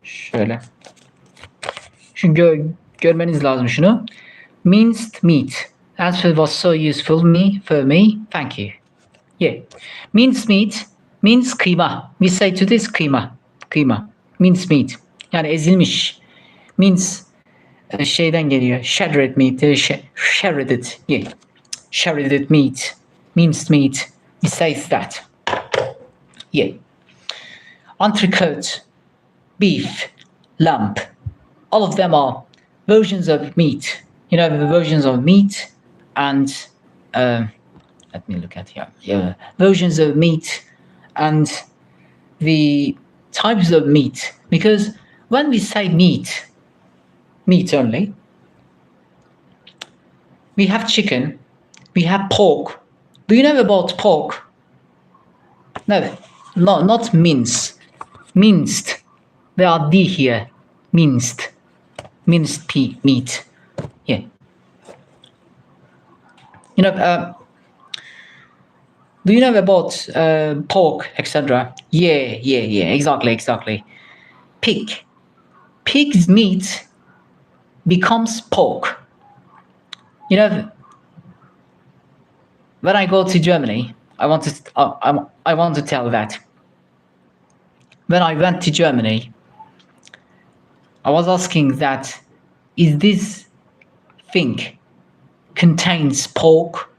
Şöyle. Çünkü görmeniz lazım şunu. Minced meat. That was so useful for me. Thank you. Yeah. Minced meat means kıyma. We say to this kıyma. Kıyma. Minced meat. Yani ezilmiş. Mince şeyden geliyor. Shredded meat. Shredded. Yeah. Shredded meat. Minced meat. We say that. Yeah. Entrecote. Beef. Lamb. All of them are versions of meat. The versions of meat and let me look at here. Yeah, versions of meat and the types of meat. Because when we say meat only, we have chicken, we have pork. Do you know about pork? No, not mince. Minced. There are D here. Minced meat. Yeah. Do you know about pork, etc.? Yeah. Exactly. Pig's meat becomes pork. When I go to Germany, I want to tell that. When I went to Germany, I was asking that, is this thing contains pork?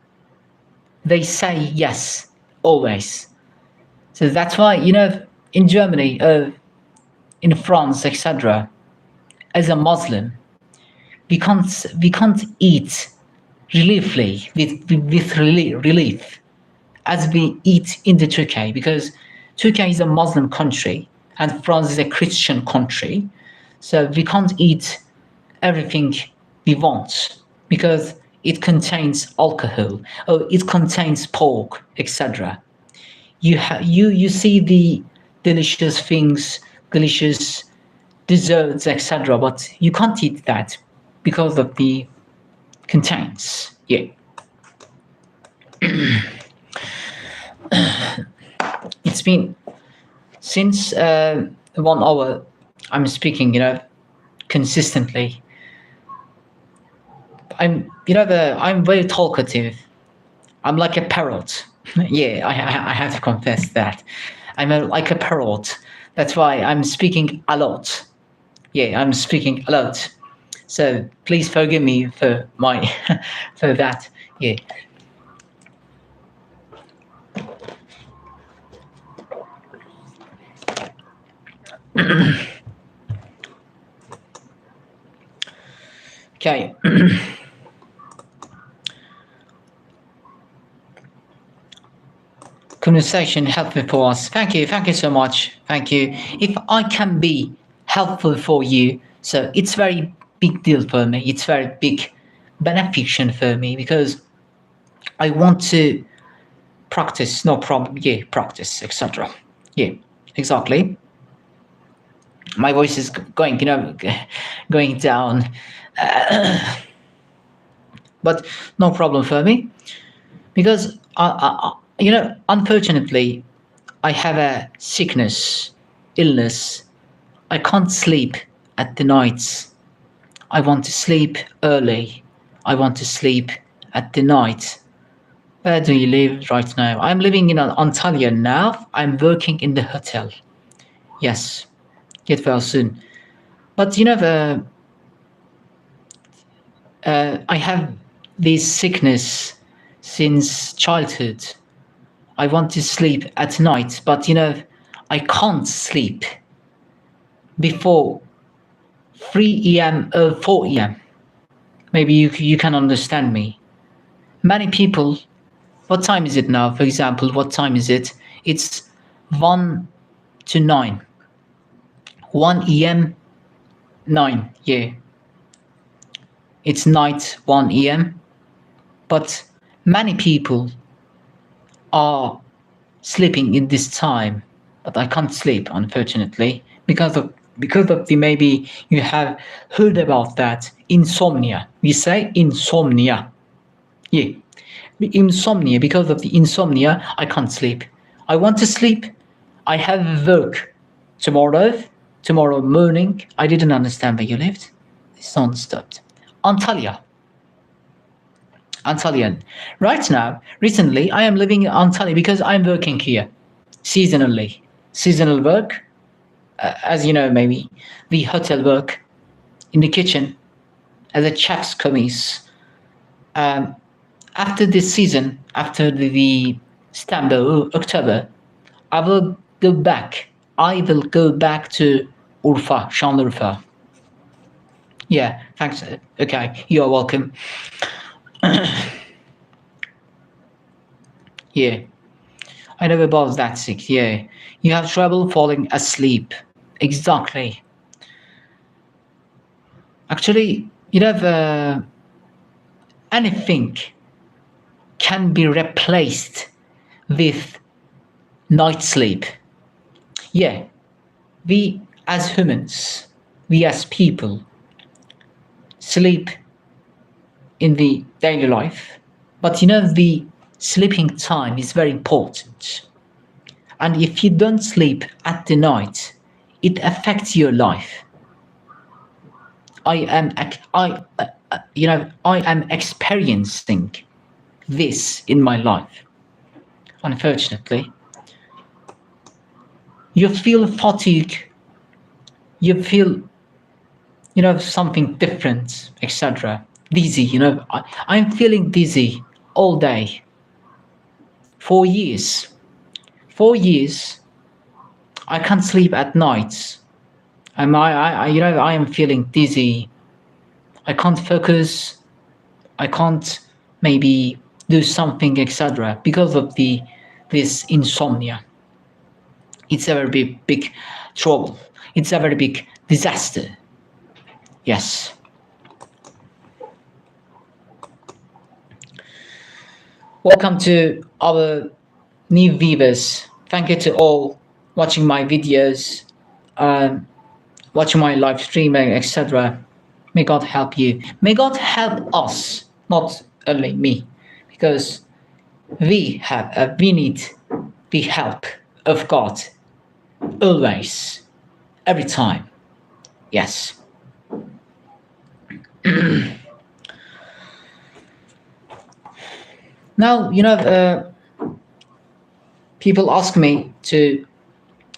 They say yes, always. So that's why, in Germany, in France, etc., as a Muslim, we can't eat relief as we eat in the Turkey, because Turkey is a Muslim country and France is a Christian country. So we can't eat everything we want because it contains alcohol or it contains pork, etc. You see the delicious things, delicious desserts, etc. But you can't eat that because of the contains. Yeah. It's been since 1 hour I'm speaking, consistently. I'm very talkative. I'm like a parrot. Yeah, I have to confess that. I'm like a parrot. That's why I'm speaking a lot. Yeah, I'm speaking a lot. So please forgive me for for that. Yeah. Okay. Conversation helpful for us. Thank you so much. Thank you. If I can be helpful for you, so it's very big deal for me. It's very big benefiction for me because I want to practice. No problem. Yeah, practice, etc. Yeah, exactly. My voice is going, going down. But no problem for me because unfortunately I have a illness. I can't sleep at the nights. I want to sleep early. I want to sleep at the night. Where do you live right now? I'm living in Antalya now. I'm working in the hotel. Yes, get well soon. But I have this sickness since childhood. I want to sleep at night, but I can't sleep before 3 a.m. or 4 a.m. Maybe you can understand me. Many people, what time is it now? For example, what time is it? It's 1 to 9. 1 a.m. 9, yeah. It's night 1 a.m. But many people are sleeping in this time, but I can't sleep, unfortunately, because of the, maybe you have heard about that, insomnia. We say insomnia. Yeah, insomnia. Because of the insomnia, I can't sleep. I want to sleep. I have work tomorrow morning. I didn't understand where you lived. This song stopped. Antalya. Antalya. Right now, recently, I am living in Antalya because I'm working here seasonally. Seasonal work, as you know, maybe the hotel work in the kitchen as a chef's commis. After this season, after the September, October, I will go back. I will go back to Urfa, Şanlıurfa. Yeah, thanks. Okay, you are welcome. Yeah, I know about that sick. Yeah, you have trouble falling asleep. Exactly. Actually, anything can be replaced with night sleep. Yeah, we as humans, we as people, sleep in the daily life, but the sleeping time is very important. And if you don't sleep at the night, it affects your life. I am experiencing this in my life. Unfortunately, you feel fatigue, you feel something different, etc. Dizzy, I'm feeling dizzy all day. 4 years. 4 years, I can't sleep at nights. I am feeling dizzy. I can't focus. I can't maybe do something, etc. because of this insomnia. It's a very big trouble. It's a very big disaster. Yes. Welcome to our new viewers. Thank you to all watching my videos, watching my live streaming, etc. May God help you. May God help us, not only me, because we need the help of God always, every time. Yes. Now, people ask me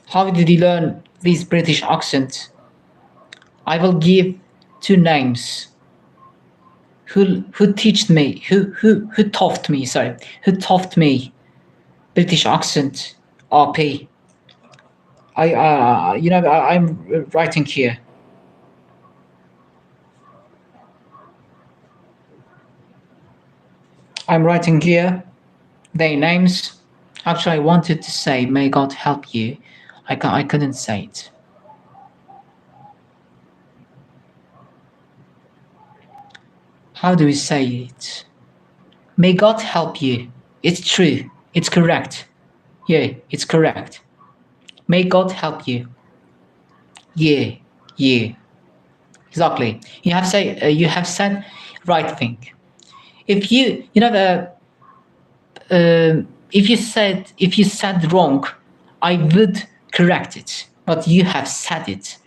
how did you learn this British accent? I will give 2 names. Who taught me British accent, RP. I'm writing here. I'm writing here their names. Actually, I wanted to say, may God help you. I couldn't say it. How do we say it? May God help you. It's true. It's correct. Yeah, it's correct. May God help you. Yeah. Exactly. You have said right thing. If if you said wrong, I would correct it. But you have said it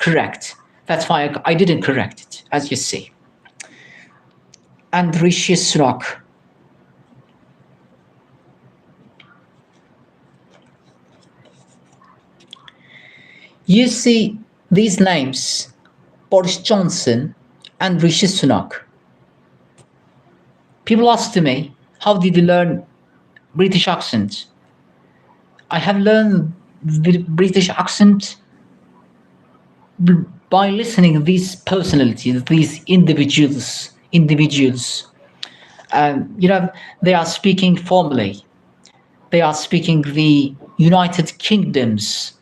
correct. That's why I didn't correct it, as you see. And Rishi Sunak. You see these names, Boris Johnson and Rishi Sunak. People ask to me, how did you learn British accent? I have learned the British accent by listening to these personalities, these individuals. They are speaking formally. They are speaking the United Kingdom's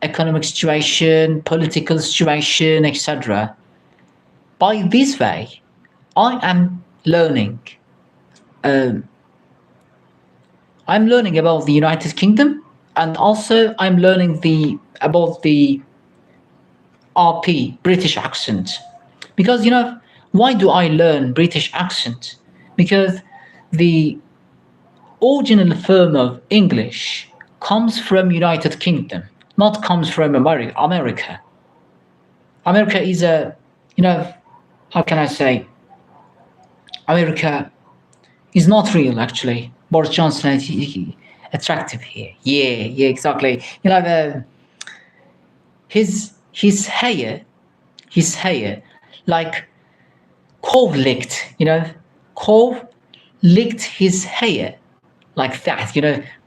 economic situation, political situation, etc. By this way, I am learning. I'm learning about the United Kingdom, and also I'm learning about the RP, British accent. Because why do I learn British accent? Because the original form of English comes from United Kingdom, not comes from America. America is how can I say? America is not real, actually. Boris Johnson is attractive here. Yeah, exactly. His hair, like Cove licked, Cove licked his hair like that,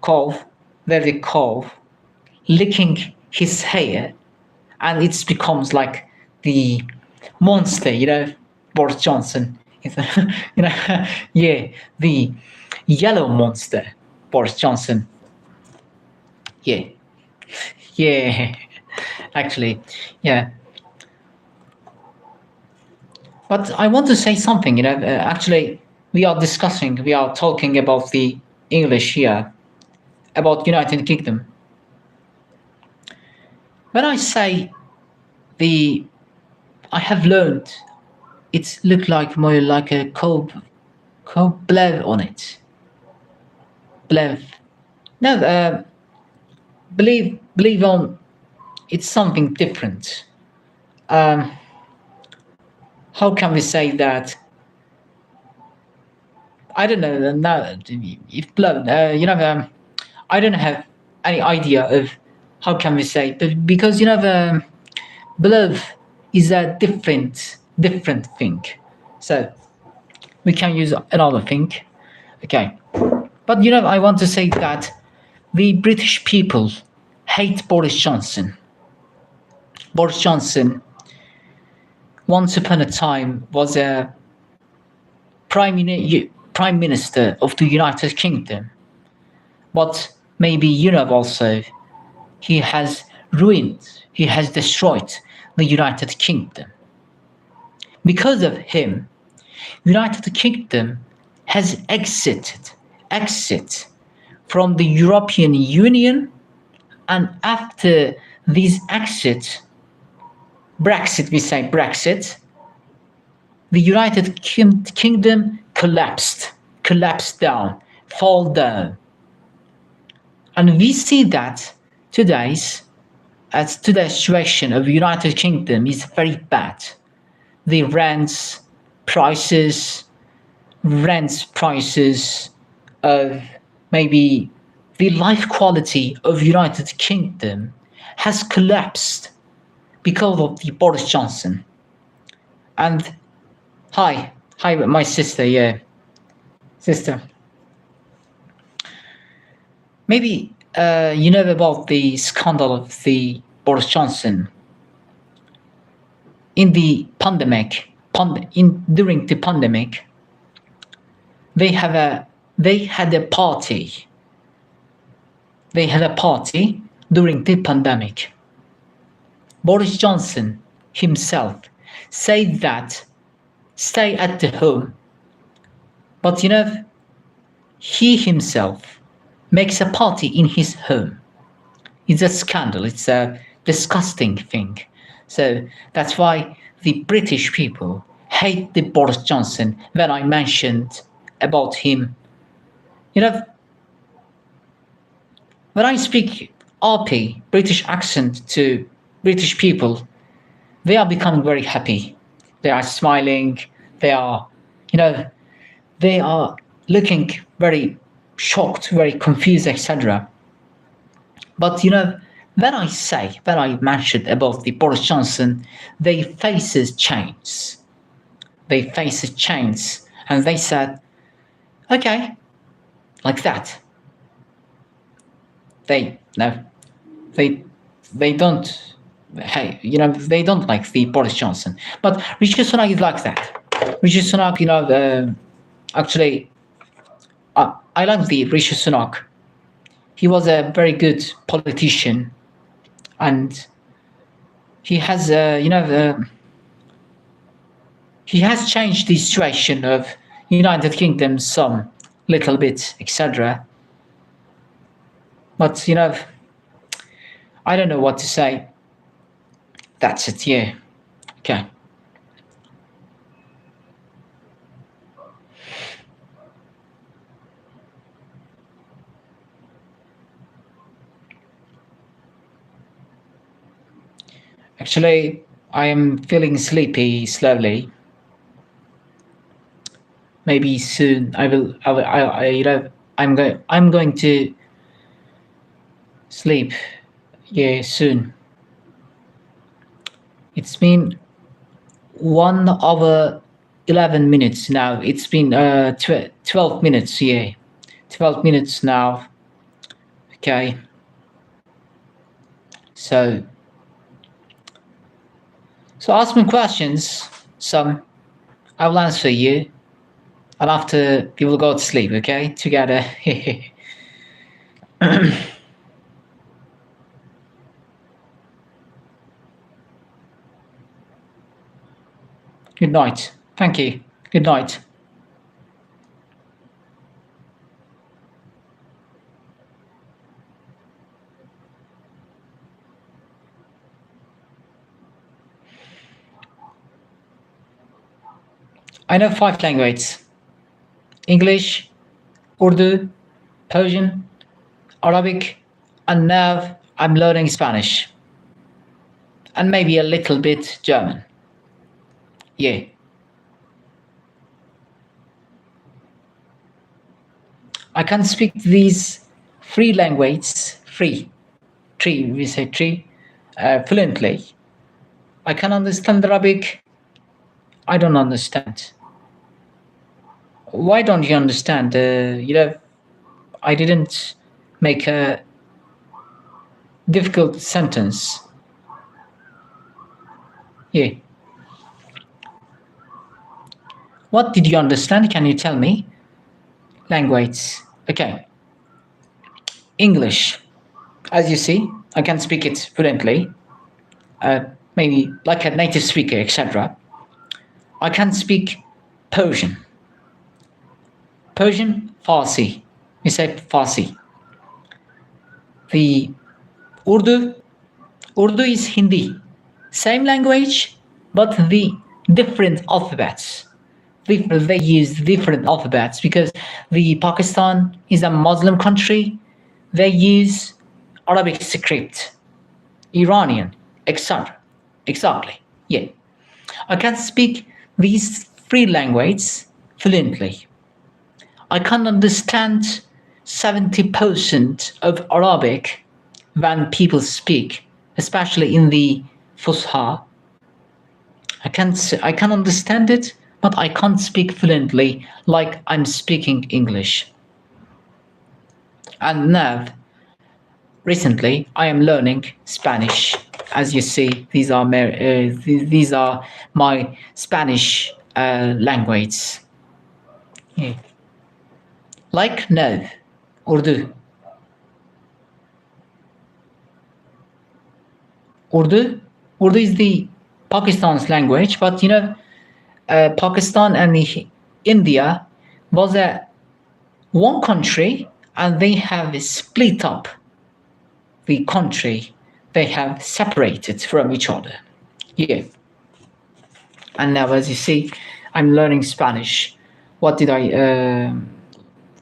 Cove, very Cove, licking his hair, and it becomes like the monster, Boris Johnson. Yeah, the yellow monster, Boris Johnson. Yeah, actually, yeah. But I want to say something, actually, we are talking about the English here, about United Kingdom. When I say I have learned, it looked like more like a blev on it. Blev. No, believe on, it's something different. How can we say that? I don't know. Now, if blown, I don't have any idea of how can we say, but because blow is a different thing. So we can use another thing. Okay, but I want to say that the British people hate Boris Johnson. Boris Johnson, once upon a time, was a prime minister of the United Kingdom, but maybe also he has destroyed the United Kingdom. Because of him, United Kingdom has exit from the European Union, and after this exit, Brexit, the United Kingdom fall down. And we see that today's situation of United Kingdom is very bad. The rents prices of maybe the life quality of United Kingdom has collapsed because of the Boris Johnson. And hi, my sister, sister. Maybe you know about the scandal of the Boris Johnson in the pandemic. During the pandemic, they had a party. They had a party during the pandemic. Boris Johnson himself said that stay at the home, but he himself makes a party in his home. It's a scandal. It's a disgusting thing. So that's why the British people hate the Boris Johnson. When I mentioned about him, when I speak RP, British accent, to British people, they are becoming very happy. They are smiling. They are, you know, they are looking very shocked, very confused, etc. But when I mentioned about the Boris Johnson, they faces change. They faces change, and they said, okay, like that. They no, they they don't. Hey, they don't like the Boris Johnson, but Rishi Sunak is like that. Rishi Sunak, actually, I like the Rishi Sunak. He was a very good politician, and he has, he has changed the situation of United Kingdom some little bit, etc. But I don't know what to say. That's it. Yeah. Okay. Actually, I am feeling sleepy slowly. Maybe soon I'm going to sleep. Yeah, soon. It's been 1 hour 11 minutes now. It's been 12 minutes. Yeah, 12 minutes now. Okay. So ask me questions. Some I will answer you, and after we will go to sleep. Okay, together. Good night. Thank you. Good night. I know 5 languages: English, Urdu, Persian, Arabic, and now I'm learning Spanish. And maybe a little bit German. Yeah. I can speak these 3 languages, we say 3, fluently. I can understand Arabic. I don't understand. Why don't you understand? I didn't make a difficult sentence. Yeah. What did you understand? Can you tell me? Language. Okay. English. As you see, I can speak it fluently. Maybe like a native speaker, etc. I can speak Persian. Persian, Farsi. We say Farsi. The Urdu is Hindi. Same language, but the different alphabets. They use different alphabets because the Pakistan is a Muslim country. They use Arabic script, Iranian, etc. Exactly. Yeah. I can speak these 3 languages fluently. I can understand 70% of Arabic when people speak, especially in the Fusha. I can understand it, but I can't speak fluently like I'm speaking English. And now, recently, I am learning Spanish. As you see, these are my Spanish language. Yeah. Like no, Urdu. Urdu is the Pakistan's language, but Pakistan and India was one country, and they have split up the country. They have separated from each other. Yeah. And now, as you see, I'm learning Spanish. What did I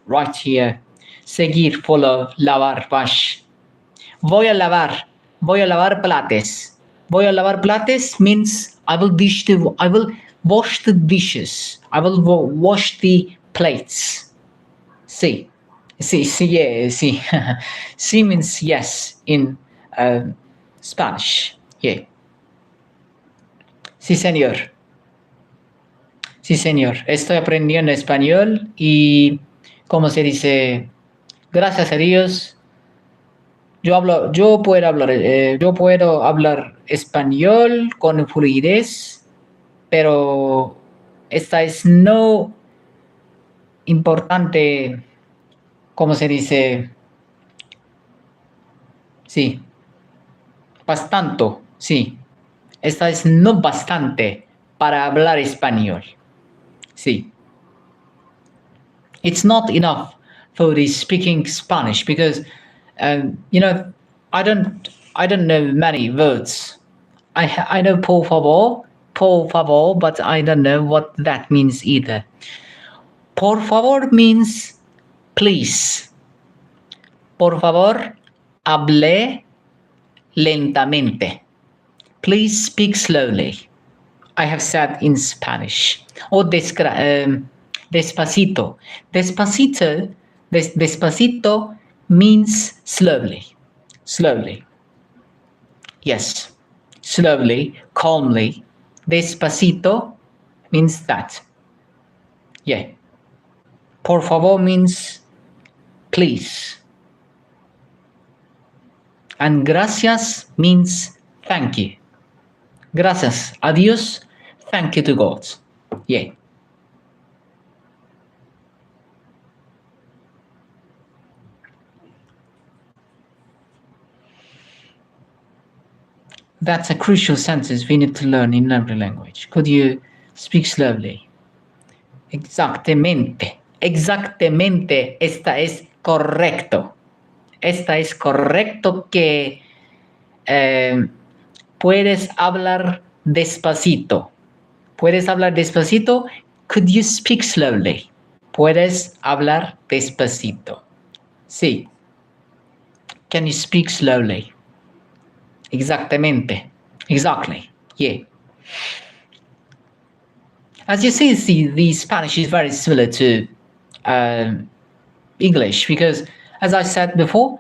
write here? Seguir, follow, lavar, wash. Voy a lavar plates. Voy a lavar platos means I will wash the dishes. I will wash the plates. Sí. Sí, yeah, sí. Sí means yes in Spanish. Yeah. Sí, señor. Sí, señor. Estoy aprendiendo español y, ¿cómo se dice? Gracias a Dios, yo puedo hablar español con fluidez, pero esta es no importante, ¿cómo se dice? Sí, bastante, sí. Esta es no bastante para hablar español. Sí. It's not enough for the speaking Spanish because, you know, I don't know many words. I know por favor, but I don't know what that means either. Por favor means please. Por favor, hable lentamente. Please speak slowly. I have said in Spanish. Or despacito. Despacito means slowly. Slowly. Yes. Slowly, calmly. Despacito means that. Yeah. Por favor means please. And gracias means thank you. Gracias a Dios, thank you to God. Yeah. That's a crucial sentence we need to learn in every language. Could you speak slowly? Exactamente. Exactamente. Esta es correcto. Esta es correcto que puedes hablar despacito. Puedes hablar despacito. Could you speak slowly? Puedes hablar despacito. Sí. Can you speak slowly? Exactamente. Exactly. Yeah. As you see, the Spanish is very similar to English because, as I said before,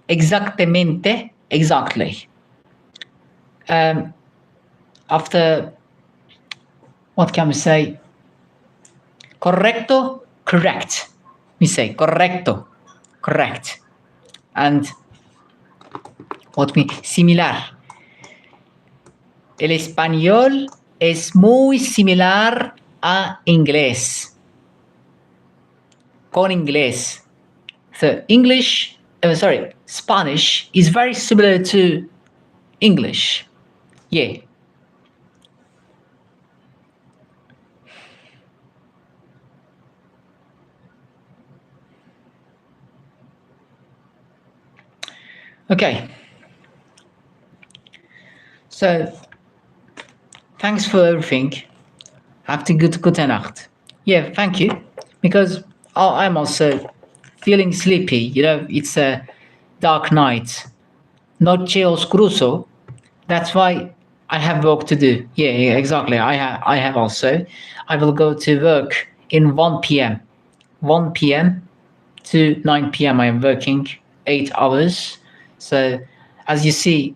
exactamente, exactly. After, what can we say? Correcto, correct. We say correcto, correct. And what we similar. El español es muy similar a inglés. Con inglés. So Spanish is very similar to English. Yeah. Okay. So, thanks for everything. Have a good Nacht. Yeah, thank you. Because I'm also feeling sleepy. You know, it's a dark night. Noche oscuroso. That's why I have work to do. Yeah, exactly. I have also. I will go to work in 1 p.m. 1 p.m. to 9 p.m. I am working 8 hours. So, as you see,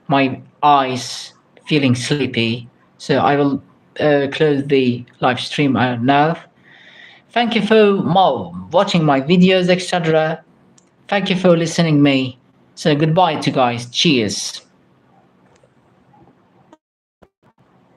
my eyes feeling sleepy. So I will close the live stream now. Thank you for watching my videos, etc. Thank you for listening me. So goodbye to guys. Cheers.